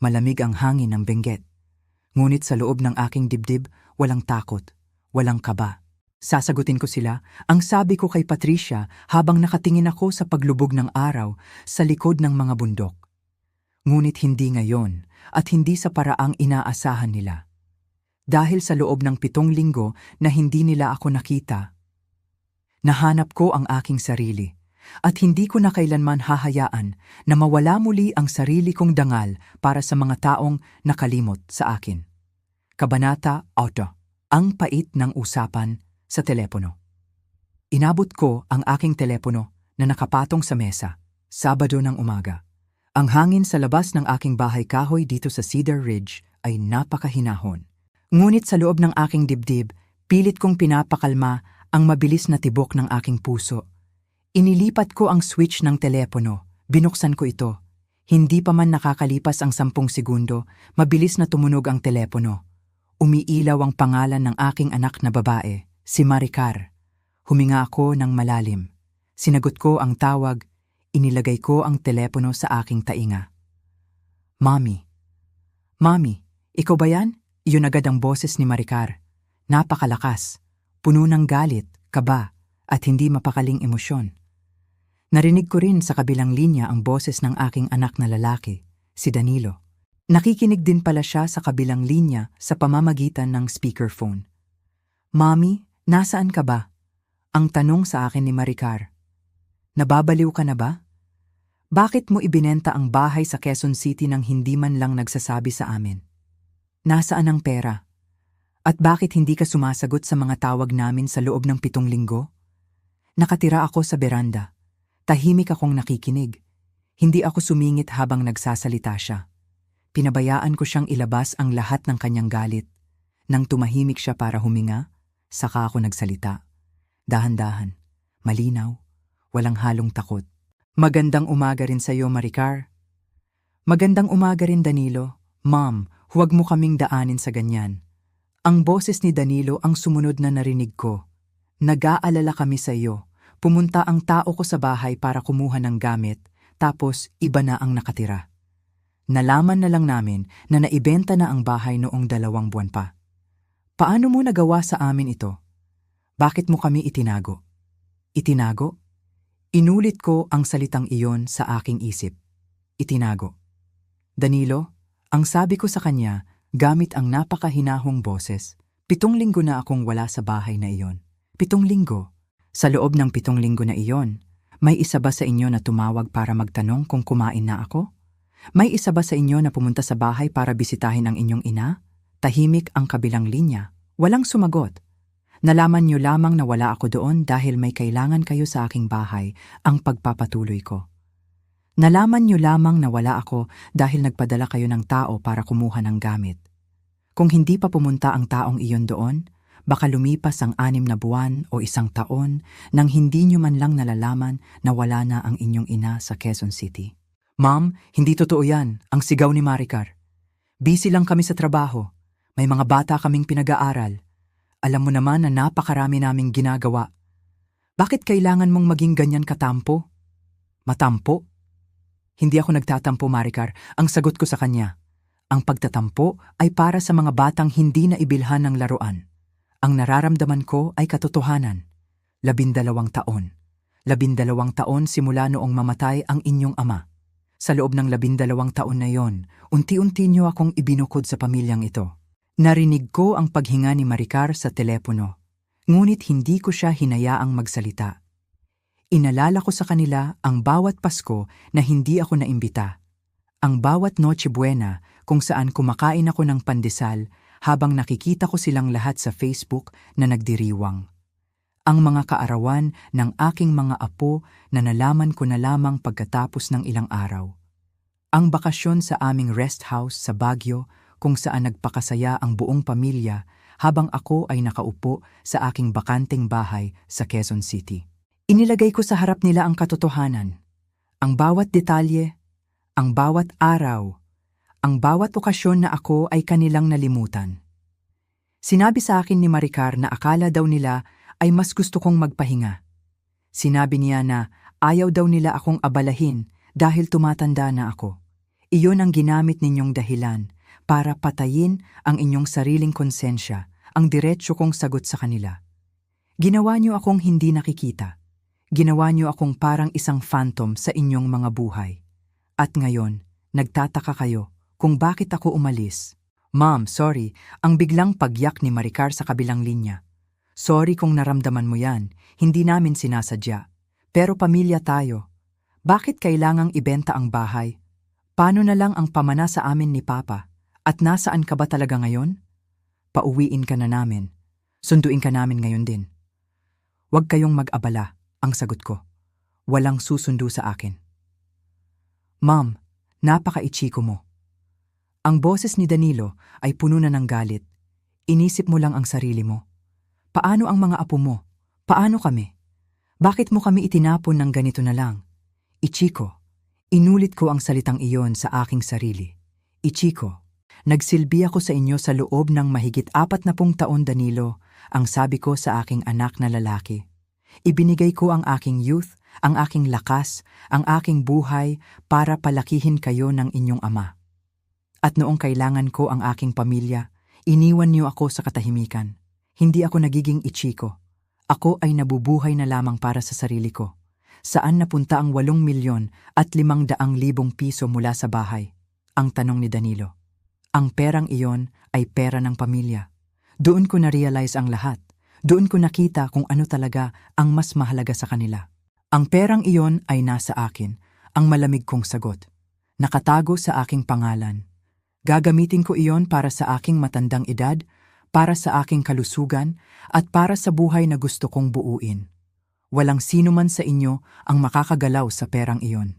Malamig ang hangin ng Benguet. Ngunit sa loob ng aking dibdib, walang takot, walang kaba. Sasagutin ko sila, ang sabi ko kay Patricia habang nakatingin ako sa paglubog ng araw sa likod ng mga bundok. Ngunit hindi ngayon at hindi sa paraang inaasahan nila. Dahil sa loob ng 7 linggo na hindi nila ako nakita, nahanap ko ang aking sarili at hindi ko na kailanman hahayaan na mawala muli ang sarili kong dangal para sa mga taong nakalimot sa akin. Kabanata 8. Ang pait ng usapan sa telepono. Inabot ko ang aking telepono na nakapatong sa mesa, Sabado ng umaga. Ang hangin sa labas ng aking bahay kahoy dito sa Cedar Ridge ay napakahinahon. Ngunit sa loob ng aking dibdib, pilit kong pinapakalma ang mabilis na tibok ng aking puso. Inilipat ko ang switch ng telepono, binuksan ko ito. Hindi pa man nakakalipas ang 10 segundo, mabilis na tumunog ang telepono. Umiilaw ang pangalan ng aking anak na babae, si Maricar. Huminga ako ng malalim. Sinagot ko ang tawag, inilagay ko ang telepono sa aking tainga. Mami. Mami, ikaw ba yan? Iyon agad ang boses ni Maricar. Napakalakas, puno ng galit, kaba, at hindi mapakaling emosyon. Narinig ko rin sa kabilang linya ang boses ng aking anak na lalaki, si Danilo. Nakikinig din pala siya sa kabilang linya sa pamamagitan ng speakerphone. Mami, nasaan ka ba? Ang tanong sa akin ni Maricar. Nababaliw ka na ba? Bakit mo ibinenta ang bahay sa Quezon City nang hindi man lang nagsasabi sa amin? Nasaan ang pera? At bakit hindi ka sumasagot sa mga tawag namin sa loob ng 7 linggo? Nakatira ako sa beranda. Tahimik akong nakikinig. Hindi ako sumingit habang nagsasalita siya. Pinabayaan ko siyang ilabas ang lahat ng kanyang galit. Nang tumahimik siya para huminga, saka ako nagsalita. Dahan-dahan, malinaw, walang halong takot. Magandang umaga rin sa iyo, Maricar. Magandang umaga rin, Danilo. Ma'am, huwag mo kaming daanin sa ganyan. Ang boses ni Danilo ang sumunod na narinig ko. Nag-aalala kami sa iyo. Pumunta ang tao ko sa bahay para kumuha ng gamit, tapos iba na ang nakatira. Nalaman na lang namin na naibenta na ang bahay noong 2 buwan pa. Paano mo nagawa sa amin ito? Bakit mo kami itinago? Itinago? Inulit ko ang salitang iyon sa aking isip. Itinago. Danilo, ang sabi ko sa kanya gamit ang napakahinahong boses, 7 linggo na akong wala sa bahay na iyon. 7 linggo. Sa loob ng 7 linggo na iyon, may isa ba sa inyo na tumawag para magtanong kung kumain na ako? May isa ba sa inyo na pumunta sa bahay para bisitahin ang inyong ina? Tahimik ang kabilang linya. Walang sumagot. Nalaman niyo lamang na wala ako doon dahil may kailangan kayo sa aking bahay, ang pagpapatuloy ko. Nalaman niyo lamang na wala ako dahil nagpadala kayo ng tao para kumuha ng gamit. Kung hindi pa pumunta ang taong iyon doon, baka lumipas ang 6 na buwan o 1 taon nang hindi niyo man lang nalalaman na wala na ang inyong ina sa Quezon City. Ma'am, hindi totoo yan, ang sigaw ni Maricar. Busy lang kami sa trabaho. May mga bata kaming pinag-aaral. Alam mo naman na napakarami naming ginagawa. Bakit kailangan mong maging ganyan katampo? Matampo? Hindi ako nagtatampo, Maricar. Ang sagot ko sa kanya, ang pagtatampo ay para sa mga batang hindi na ibilhan ng laruan. Ang nararamdaman ko ay katotohanan. 12 taon. 12 taon simula noong mamatay ang inyong ama. Sa loob ng 12 taon na yon, unti-unti niyo akong ibinukod sa pamilyang ito. Narinig ko ang paghinga ni Maricar sa telepono, ngunit hindi ko siya hinayaang magsalita. Inalala ko sa kanila ang bawat Pasko na hindi ako naimbita. Ang bawat Noche Buena kung saan kumakain ako ng pandesal habang nakikita ko silang lahat sa Facebook na nagdiriwang. Ang mga kaarawan ng aking mga apo na nalaman ko na lamang pagkatapos ng ilang araw. Ang bakasyon sa aming rest house sa Baguio kung saan nagpakasaya ang buong pamilya habang ako ay nakaupo sa aking bakanteng bahay sa Quezon City. Inilagay ko sa harap nila ang katotohanan. Ang bawat detalye, ang bawat araw, ang bawat okasyon na ako ay kanilang nalimutan. Sinabi sa akin ni Maricar na akala daw nila ay mas gusto kong magpahinga. Sinabi niya na ayaw daw nila akong abalahin dahil tumatanda na ako. Iyon ang ginamit ninyong dahilan para patayin ang inyong sariling konsensya, ang diretsyo kong sagot sa kanila. Ginawa niyo akong hindi nakikita. Ginawa niyo akong parang isang phantom sa inyong mga buhay. At ngayon, nagtataka kayo kung bakit ako umalis. Ma'am, sorry, ang biglang pagyak ni Maricar sa kabilang linya. Sorry kung naramdaman mo yan, hindi namin sinasadya. Pero pamilya tayo. Bakit kailangang ibenta ang bahay? Paano na lang ang pamana sa amin ni Papa? At nasaan ka ba talaga ngayon? Pauwiin ka na namin. Sunduin ka namin ngayon din. Huwag kayong mag-abala, ang sagot ko. Walang susundo sa akin. Ma'am, napaka-ichiko mo. Ang boses ni Danilo ay puno na ng galit. Inisip mo lang ang sarili mo. Paano ang mga apo mo? Paano kami? Bakit mo kami itinapon ng ganito na lang? Ichiko, inulit ko ang salitang iyon sa aking sarili. Ichiko, nagsilbi ako sa inyo sa loob ng mahigit 40 taon, Danilo, ang sabi ko sa aking anak na lalaki. Ibinigay ko ang aking youth, ang aking lakas, ang aking buhay para palakihin kayo ng inyong ama. At noong kailangan ko ang aking pamilya, iniwan niyo ako sa katahimikan. Hindi ako nagiging Ichiko. Ako ay nabubuhay na lamang para sa sarili ko. Saan napunta ang 8,500,000 piso mula sa bahay? Ang tanong ni Danilo. Ang perang iyon ay pera ng pamilya. Doon ko na-realize ang lahat. Doon ko nakita kung ano talaga ang mas mahalaga sa kanila. Ang perang iyon ay nasa akin, ang malamig kong sagot. Nakatago sa aking pangalan. Gagamitin ko iyon para sa aking matandang edad, para sa aking kalusugan, at para sa buhay na gusto kong buuin. Walang sino man sa inyo ang makakagalaw sa perang iyon.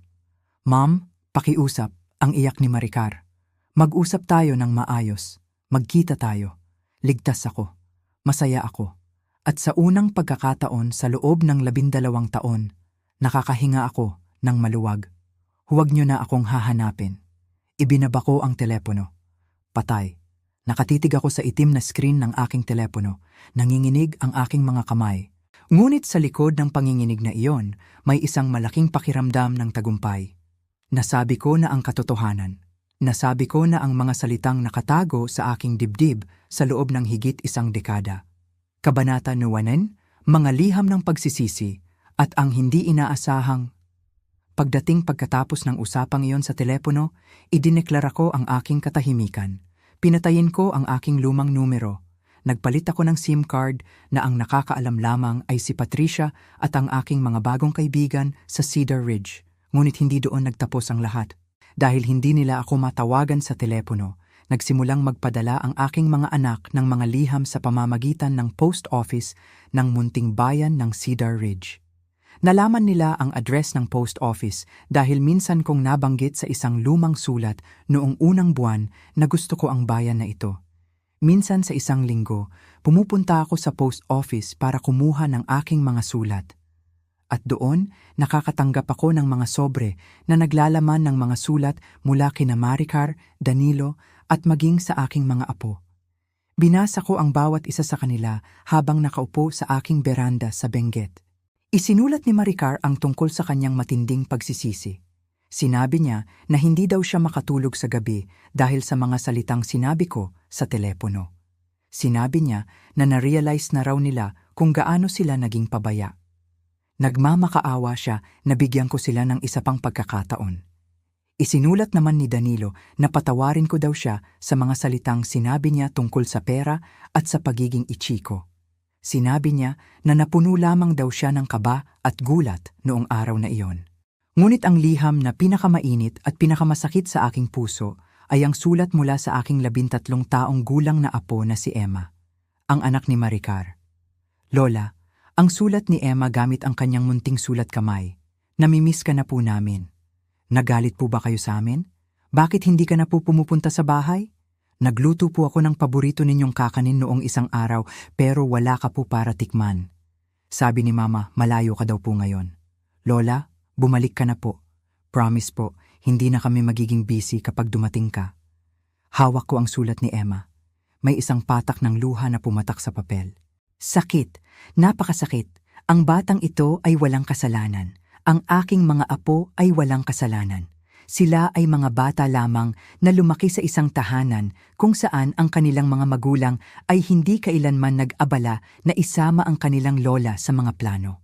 Ma'am, pakiusap, ang iyak ni Maricar. Mag-usap tayo ng maayos. Magkita tayo. Ligtas ako. Masaya ako. At sa unang pagkakataon sa loob ng 12 taon, nakakahinga ako ng maluwag. Huwag niyo na akong hahanapin. Ibinaba ko ang telepono. Patay. Nakatitig ako sa itim na screen ng aking telepono. Nanginginig ang aking mga kamay. Ngunit sa likod ng panginginig na iyon, may isang malaking pakiramdam ng tagumpay. Nasabi ko na ang katotohanan. Nasabi ko na ang mga salitang nakatago sa aking dibdib sa loob ng higit 1 dekada. Kabanata 9, mga liham ng pagsisisi, At ang hindi inaasahang pagkatapos ng usapang iyon sa telepono, idineklara ko ang aking katahimikan. Pinatayin ko ang aking lumang numero. Nagpalit ako ng SIM card na ang nakakaalam lamang ay si Patricia at ang aking mga bagong kaibigan sa Cedar Ridge. Ngunit hindi doon nagtapos ang lahat. Dahil hindi nila ako matawagan sa telepono, nagsimulang magpadala ang aking mga anak ng mga liham sa pamamagitan ng post office ng munting bayan ng Cedar Ridge. Nalaman nila ang address ng post office dahil minsan kong nabanggit sa isang lumang sulat noong unang buwan na gusto ko ang bayan na ito. Minsan sa isang linggo, pumupunta ako sa post office para kumuha ng aking mga sulat. At doon, nakakatanggap ako ng mga sobre na naglalaman ng mga sulat mula kina Maricar, Danilo at maging sa aking mga apo. Binasa ko ang bawat isa sa kanila habang nakaupo sa aking beranda sa Benguet. Isinulat ni Maricar ang tungkol sa kanyang matinding pagsisisi. Sinabi niya na hindi daw siya makatulog sa gabi dahil sa mga salitang sinabi ko sa telepono. Sinabi niya na na-realize na raw nila kung gaano sila naging pabaya. Nagmamakaawa siya na bigyan ko sila ng isa pang pagkakataon. Isinulat naman ni Danilo na patawarin ko daw siya sa mga salitang sinabi niya tungkol sa pera at sa pagiging ichiko. Sinabi niya na napuno lamang daw siya ng kaba at gulat noong araw na iyon. Ngunit ang liham na pinakamainit at pinakamasakit sa aking puso ay ang sulat mula sa aking 13 taong gulang na apo na si Emma, ang anak ni Maricar. Lola, ang sulat ni Emma gamit ang kanyang munting sulat kamay. Namimiss ka na po namin. Nagalit po ba kayo sa amin? Bakit hindi ka na po pumupunta sa bahay? Nagluto po ako ng paborito ninyong kakanin noong isang araw pero wala ka po para tikman. Sabi ni Mama, malayo ka daw po ngayon. Lola, bumalik ka na po. Promise po, hindi na kami magiging busy kapag dumating ka. Hawak ko ang sulat ni Emma. May isang patak ng luha na pumatak sa papel. Sakit, napakasakit. Ang batang ito ay walang kasalanan. Ang aking mga apo ay walang kasalanan. Sila ay mga bata lamang na lumaki sa isang tahanan kung saan ang kanilang mga magulang ay hindi kailanman nag-abala na isama ang kanilang lola sa mga plano.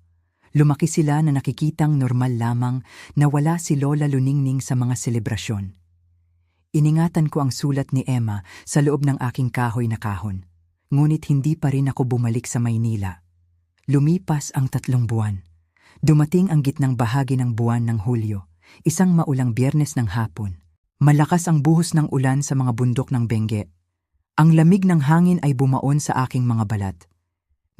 Lumaki sila na nakikitang normal lamang na wala si Lola Luningning sa mga selebrasyon. Iningatan ko ang sulat ni Emma sa loob ng aking kahoy na kahon. Ngunit hindi pa rin ako bumalik sa Maynila. Lumipas ang 3 buwan. Dumating ang gitnang bahagi ng buwan ng Hulyo. Isang maulang Biyernes ng hapon. Malakas ang buhos ng ulan sa mga bundok ng Benguet. Ang lamig ng hangin ay bumaon sa aking mga balat.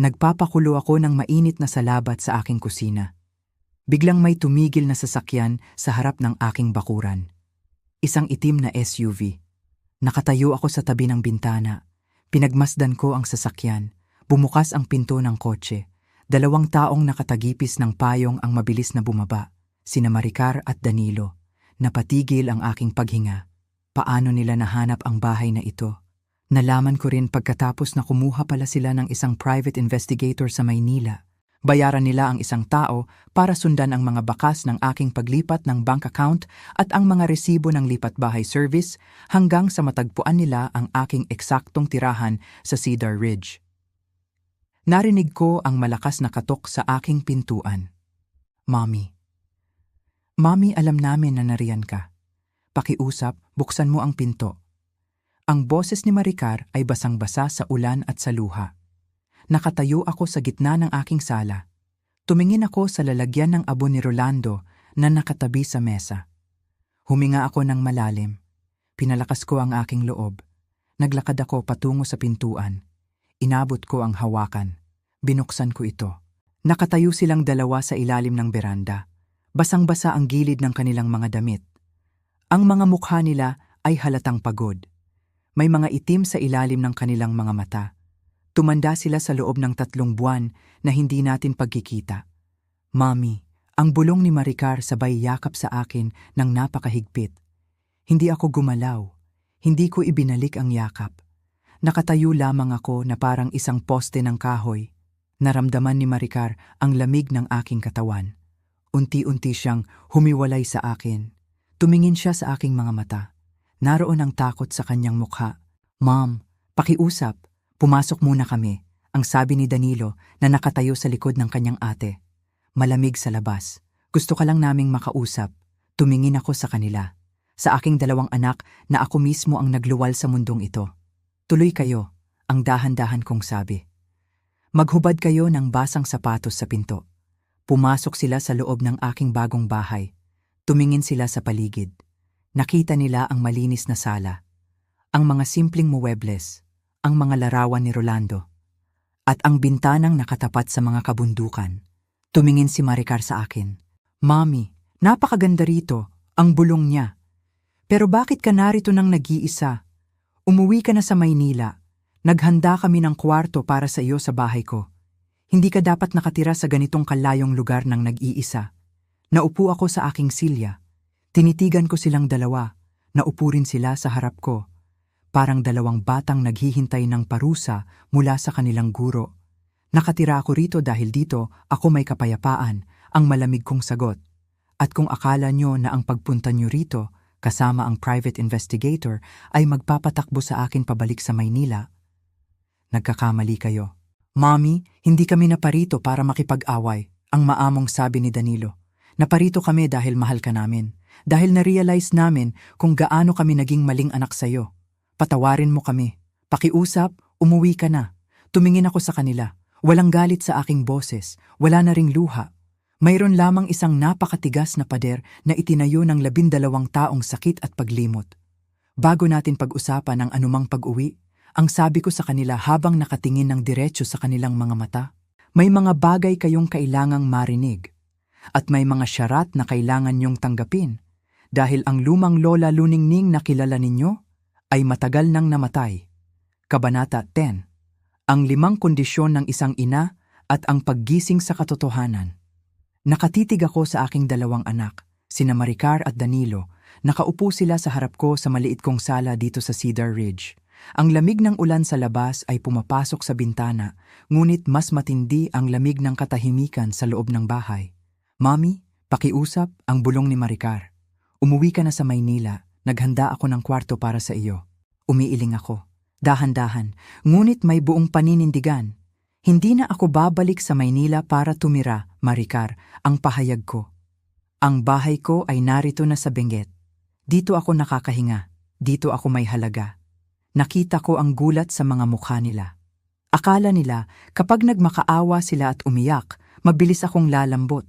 Nagpapakulo ako ng mainit na salabat sa aking kusina. Biglang may tumigil na sasakyan sa harap ng aking bakuran. Isang itim na SUV. Nakatayo ako sa tabi ng bintana. Pinagmasdan ko ang sasakyan. Bumukas ang pinto ng kotse. 2 taong nakatagipis ng payong ang mabilis na bumaba. Sina Maricar at Danilo. Napatigil ang aking paghinga. Paano nila nahanap ang bahay na ito? Nalaman ko rin pagkatapos na kumuha pala sila ng isang private investigator sa Maynila. Bayaran nila ang isang tao para sundan ang mga bakas ng aking paglipat ng bank account at ang mga resibo ng lipat bahay service hanggang sa matagpuan nila ang aking eksaktong tirahan sa Cedar Ridge. Narinig ko ang malakas na katok sa aking pintuan. Mommy. Mami, alam namin na nariyan ka. Pakiusap, buksan mo ang pinto. Ang boses ni Maricar ay basang-basa sa ulan at sa luha. Nakatayo ako sa gitna ng aking sala. Tumingin ako sa lalagyan ng abo ni Rolando na nakatabi sa mesa. Huminga ako ng malalim. Pinalakas ko ang aking loob. Naglakad ako patungo sa pintuan. Inabot ko ang hawakan. Binuksan ko ito. Nakatayo silang 2 sa ilalim ng beranda. Basang-basa ang gilid ng kanilang mga damit. Ang mga mukha nila ay halatang pagod. May mga itim sa ilalim ng kanilang mga mata. Tumanda sila sa loob ng 3 buwan na hindi natin pagkikita. Mami, ang bulong ni Maricar sabay yakap sa akin ng napakahigpit. Hindi ako gumalaw. Hindi ko ibinalik ang yakap. Nakatayo lamang ako na parang isang poste ng kahoy. Naramdaman ni Maricar ang lamig ng aking katawan. Unti-unti siyang humiwalay sa akin. Tumingin siya sa aking mga mata. Naroon ang takot sa kanyang mukha. Mom, pakiusap. Pumasok muna kami, ang sabi ni Danilo na nakatayo sa likod ng kanyang ate. Malamig sa labas. Gusto ka lang naming makausap. Tumingin ako sa kanila. Sa aking 2 anak na ako mismo ang nagluwal sa mundong ito. Tuloy kayo, ang dahan-dahan kong sabi. Maghubad kayo ng basang sapatos sa pinto. Pumasok sila sa loob ng aking bagong bahay. Tumingin sila sa paligid. Nakita nila ang malinis na sala. Ang mga simpleng muwebles, ang mga larawan ni Rolando, at ang bintanang nakatapat sa mga kabundukan. Tumingin si Maricar sa akin. Mommy, napakaganda rito, ang bulong niya. Pero bakit ka narito nang nag-iisa? Umuwi ka na sa Maynila. Naghanda kami ng kwarto para sa iyo sa bahay ko. Hindi ka dapat nakatira sa ganitong kalayong lugar nang nag-iisa. Naupo ako sa aking silya. Tinitigan ko silang dalawa. Naupo rin sila sa harap ko. Parang 2 batang naghihintay ng parusa mula sa kanilang guro. Nakatira ako rito dahil dito ako may kapayapaan, ang malamig kong sagot. At kung akala nyo na ang pagpunta nyo rito, kasama ang private investigator, ay magpapatakbo sa akin pabalik sa Maynila, nagkakamali kayo. Mommy, hindi kami naparito para makipag-away, ang maamong sabi ni Danilo. Naparito kami dahil mahal ka namin. Dahil na-realize namin kung gaano kami naging maling anak sa'yo. Patawarin mo kami. Pakiusap, umuwi ka na. Tumingin ako sa kanila. Walang galit sa aking boses. Wala na ring luha. Mayroon lamang isang napakatigas na pader na itinayo ng 12 taong sakit at paglimot. Bago natin pag-usapan ang anumang pag-uwi, ang sabi ko sa kanila habang nakatingin ng diretso sa kanilang mga mata, may mga bagay kayong kailangang marinig. At may mga syarat na kailangan niyong tanggapin. Dahil ang lumang lola Luningning na kilala ninyo ay matagal nang namatay. Kabanata 10. Ang 5 kondisyon ng isang ina at ang paggising sa katotohanan. Nakatitig ako sa aking 2 anak, sina Maricar at Danilo. Nakaupo sila sa harap ko sa maliit kong sala dito sa Cedar Ridge. Ang lamig ng ulan sa labas ay pumapasok sa bintana, ngunit mas matindi ang lamig ng katahimikan sa loob ng bahay. Mommy, pakiusap, ang bulong ni Maricar. Umuwi ka na sa Maynila. Naghanda ako ng kwarto para sa iyo. Umiiling ako. Dahan-dahan, ngunit may buong paninindigan. Hindi na ako babalik sa Maynila para tumira, Maricar, ang pahayag ko. Ang bahay ko ay narito na sa Benguet. Dito ako nakakahinga. Dito ako may halaga. Nakita ko ang gulat sa mga mukha nila. Akala nila kapag nagmakaawa sila at umiyak, mabilis akong lalambot.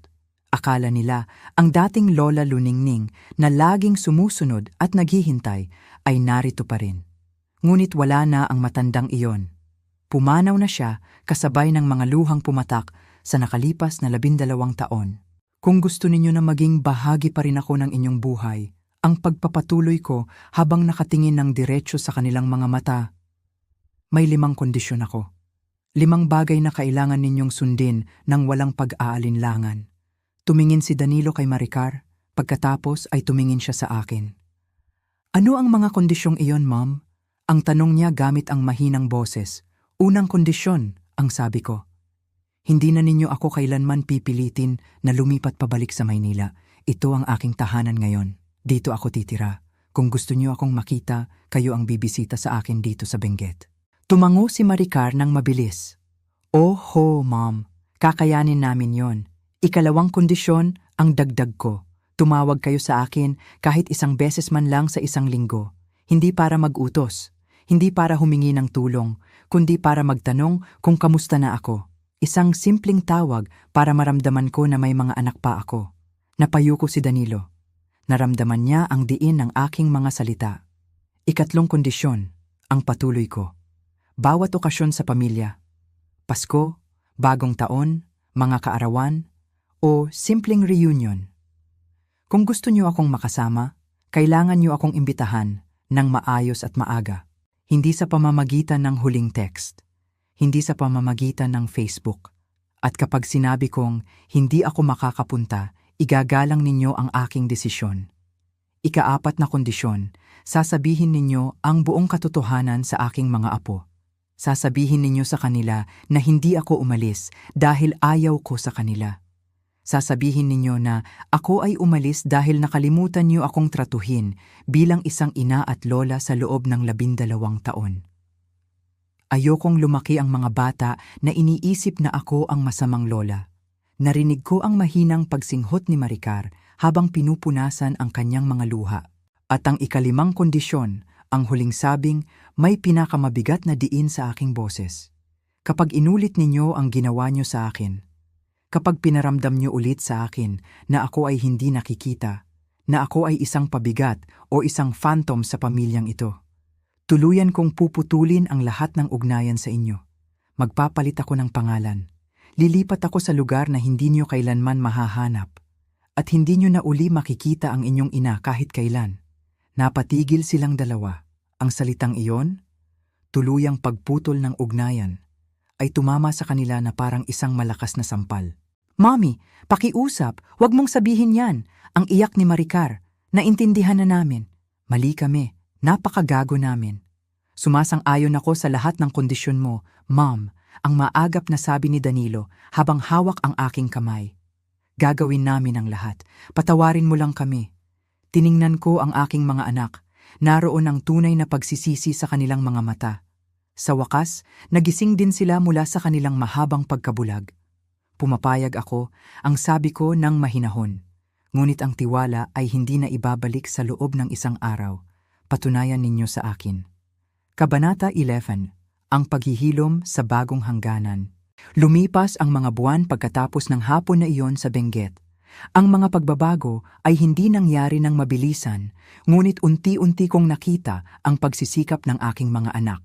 Akala nila ang dating Lola Luningning na laging sumusunod at naghihintay ay narito pa rin. Ngunit wala na ang matandang iyon. Pumanaw na siya kasabay ng mga luhang pumatak sa nakalipas na 12 taon. Kung gusto ninyo na maging bahagi pa rin ako ng inyong buhay, ang pagpapatuloy ko habang nakatingin ng diretso sa kanilang mga mata, may 5 kondisyon ako. 5 bagay na kailangan ninyong sundin nang walang pag-aalinlangan. Tumingin si Danilo kay Maricar, pagkatapos ay tumingin siya sa akin. Ano ang mga kondisyong iyon, Mom? Ang tanong niya gamit ang mahinang boses. Unang kondisyon, ang sabi ko. Hindi na ninyo ako kailanman pipilitin na lumipat pabalik sa Maynila. Ito ang aking tahanan ngayon. Dito ako titira. Kung gusto niyo akong makita, kayo ang bibisita sa akin dito sa Benguet. Tumango si Maricar ng mabilis. Oho, Mom. Kakayanin namin yon. 2 kondisyon, ang dagdag ko. Tumawag kayo sa akin kahit 1 beses man lang sa 1 linggo. Hindi para mag-utos. Hindi para humingi ng tulong, kundi para magtanong kung kamusta na ako. 1 simpleng tawag para maramdaman ko na may mga anak pa ako. Napayo ko si Danilo. Naramdaman niya ang diin ng aking mga salita. 2 kondisyon, ang patuloy ko. Bawat okasyon sa pamilya. Pasko, bagong taon, mga kaarawan, o simpleng reunion. Kung gusto niyo akong makasama, kailangan niyo akong imbitahan ng maayos at maaga. Hindi sa pamamagitan ng huling text. Hindi sa pamamagitan ng Facebook. At kapag sinabi kong hindi ako makakapunta, igagalang ninyo ang aking desisyon. 4 na kondisyon, sasabihin ninyo ang buong katotohanan sa aking mga apo. Sasabihin ninyo sa kanila na hindi ako umalis dahil ayaw ko sa kanila. Sasabihin ninyo na ako ay umalis dahil nakalimutan niyo akong tratuhin bilang isang ina at lola sa loob ng 12 taon. Ayokong lumaki ang mga bata na iniisip na ako ang masamang lola. Narinig ko ang mahinang pagsinghot ni Maricar habang pinupunasan ang kanyang mga luha. At ang ikalimang kondisyon, ang huling sabing may pinakamabigat na diin sa aking boses. Kapag inulit ninyo ang ginawa nyo sa akin, kapag pinaramdam nyo ulit sa akin na ako ay hindi nakikita, na ako ay isang pabigat o isang phantom sa pamilyang ito, tuluyan kong puputulin ang lahat ng ugnayan sa inyo. Magpapalit ako ng pangalan. Lilipat ako sa lugar na hindi nyo kailanman mahahanap. At hindi nyo na uli makikita ang inyong ina kahit kailan. Napatigil silang dalawa. Ang salitang iyon, tuluyang pagputol ng ugnayan, ay tumama sa kanila na parang isang malakas na sampal. Mommy, pakiusap, wag mong sabihin yan. Ang iyak ni Maricar, naintindihan na namin. Mali kami, napakagago namin. Sumasang-ayon ako sa lahat ng kondisyon mo, Mom, ang maagap na sabi ni Danilo habang hawak ang aking kamay. Gagawin namin ang lahat. Patawarin mo lang kami. Tiningnan ko ang aking mga anak. Naroon ang tunay na pagsisisi sa kanilang mga mata. Sa wakas, nagising din sila mula sa kanilang mahabang pagkabulag. Pumapayag ako, ang sabi ko ng mahinahon. Ngunit ang tiwala ay hindi na ibabalik sa loob ng isang araw. Patunayan ninyo sa akin. Kabanata 11. Ang paghihilom sa bagong hangganan. Lumipas ang mga buwan pagkatapos ng hapon na iyon sa Benguet. Ang mga pagbabago ay hindi nangyari ng mabilisan, ngunit unti-unti kong nakita ang pagsisikap ng aking mga anak.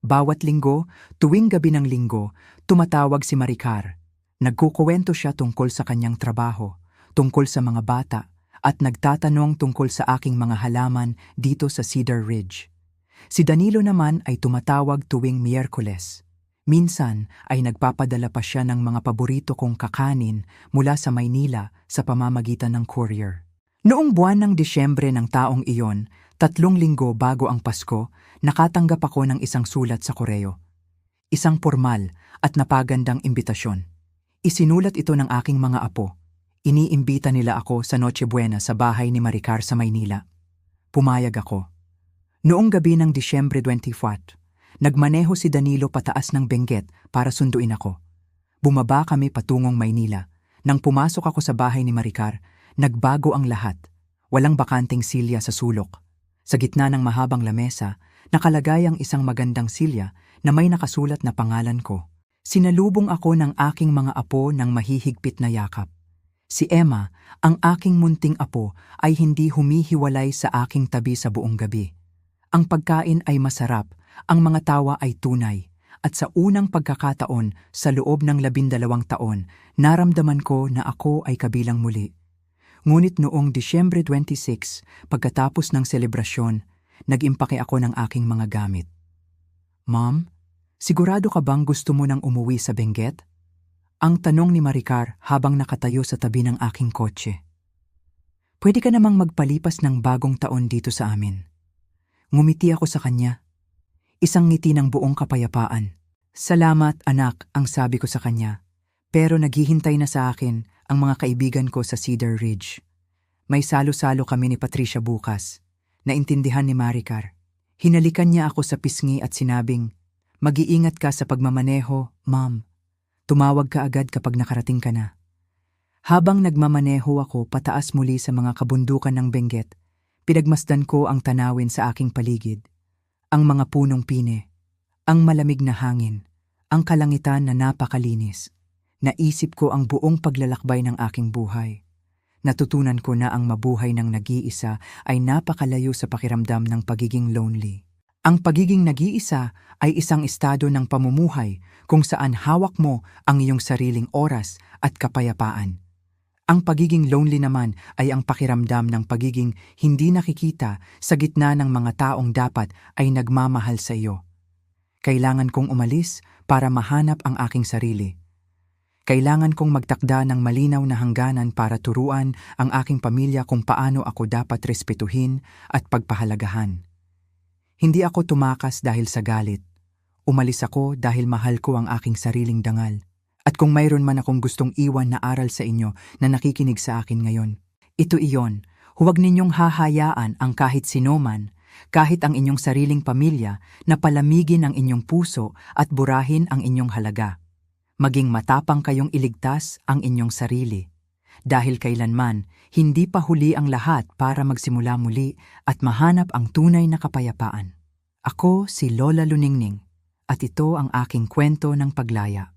Bawat linggo, tuwing gabi ng linggo, tumatawag si Maricar. Nagkukuwento siya tungkol sa kanyang trabaho, tungkol sa mga bata, at nagtatanong tungkol sa aking mga halaman dito sa Cedar Ridge. Si Danilo naman ay tumatawag tuwing Miyerkules. Minsan ay nagpapadala pa siya ng mga paborito kong kakanin mula sa Maynila sa pamamagitan ng courier. Noong buwan ng Disyembre ng taong iyon, 3 linggo bago ang Pasko, nakatanggap ako ng isang sulat sa koreo. Isang formal at napagandang imbitasyon. Isinulat ito ng aking mga apo. Iniimbita nila ako sa Noche Buena sa bahay ni Maricar sa Maynila. Pumayag ako. Noong gabi ng Disyembre 24, nagmaneho si Danilo pataas ng Benguet para sunduin ako. Bumaba kami patungong Maynila. Nang pumasok ako sa bahay ni Maricar, nagbago ang lahat. Walang bakanting silya sa sulok. Sa gitna ng mahabang lamesa, nakalagay ang isang magandang silya na may nakasulat na pangalan ko. Sinalubong ako ng aking mga apo ng mahihigpit na yakap. Si Emma, ang aking munting apo, ay hindi humihiwalay sa aking tabi sa buong gabi. Ang pagkain ay masarap, ang mga tawa ay tunay, at sa unang pagkakataon sa loob ng 12 taon, naramdaman ko na ako ay kabilang muli. Ngunit noong Disyembre 26, pagkatapos ng selebrasyon, nag-impake ako ng aking mga gamit. Mom, sigurado ka bang gusto mo nang umuwi sa Benguet? Ang tanong ni Maricar habang nakatayo sa tabi ng aking kotse. Pwede ka namang magpalipas ng bagong taon dito sa amin. Ngumiti ako sa kanya. Isang ngiti ng buong kapayapaan. Salamat, anak, ang sabi ko sa kanya. Pero naghihintay na sa akin ang mga kaibigan ko sa Cedar Ridge. May salo-salo kami ni Patricia bukas. Naintindihan ni Maricar. Hinalikan niya ako sa pisngi at sinabing, "Mag-iingat ka sa pagmamaneho, Mom. Tumawag ka agad kapag nakarating ka na." Habang nagmamaneho ako pataas muli sa mga kabundukan ng Benguet, pinagmasdan ko ang tanawin sa aking paligid. Ang mga punong pine, ang malamig na hangin, ang kalangitan na napakalinis. Naisip ko ang buong paglalakbay ng aking buhay. Natutunan ko na ang mabuhay ng nag-iisa ay napakalayo sa pakiramdam ng pagiging lonely. Ang pagiging nag-iisa ay isang estado ng pamumuhay kung saan hawak mo ang iyong sariling oras at kapayapaan. Ang pagiging lonely naman ay ang pakiramdam ng pagiging hindi nakikita sa gitna ng mga taong dapat ay nagmamahal sa iyo. Kailangan kong umalis para mahanap ang aking sarili. Kailangan kong magtakda ng malinaw na hangganan para turuan ang aking pamilya kung paano ako dapat respetuhin at pagpahalagahan. Hindi ako tumakas dahil sa galit. Umalis ako dahil mahal ko ang aking sariling dangal. At kung mayroon man akong gustong iwan na aral sa inyo na nakikinig sa akin ngayon, ito iyon, huwag ninyong hahayaan ang kahit sinuman, kahit ang inyong sariling pamilya na palamigin ang inyong puso at burahin ang inyong halaga. Maging matapang kayong iligtas ang inyong sarili. Dahil kailanman, hindi pa huli ang lahat para magsimula muli at mahanap ang tunay na kapayapaan. Ako si Lola Luningning at ito ang aking kwento ng paglaya.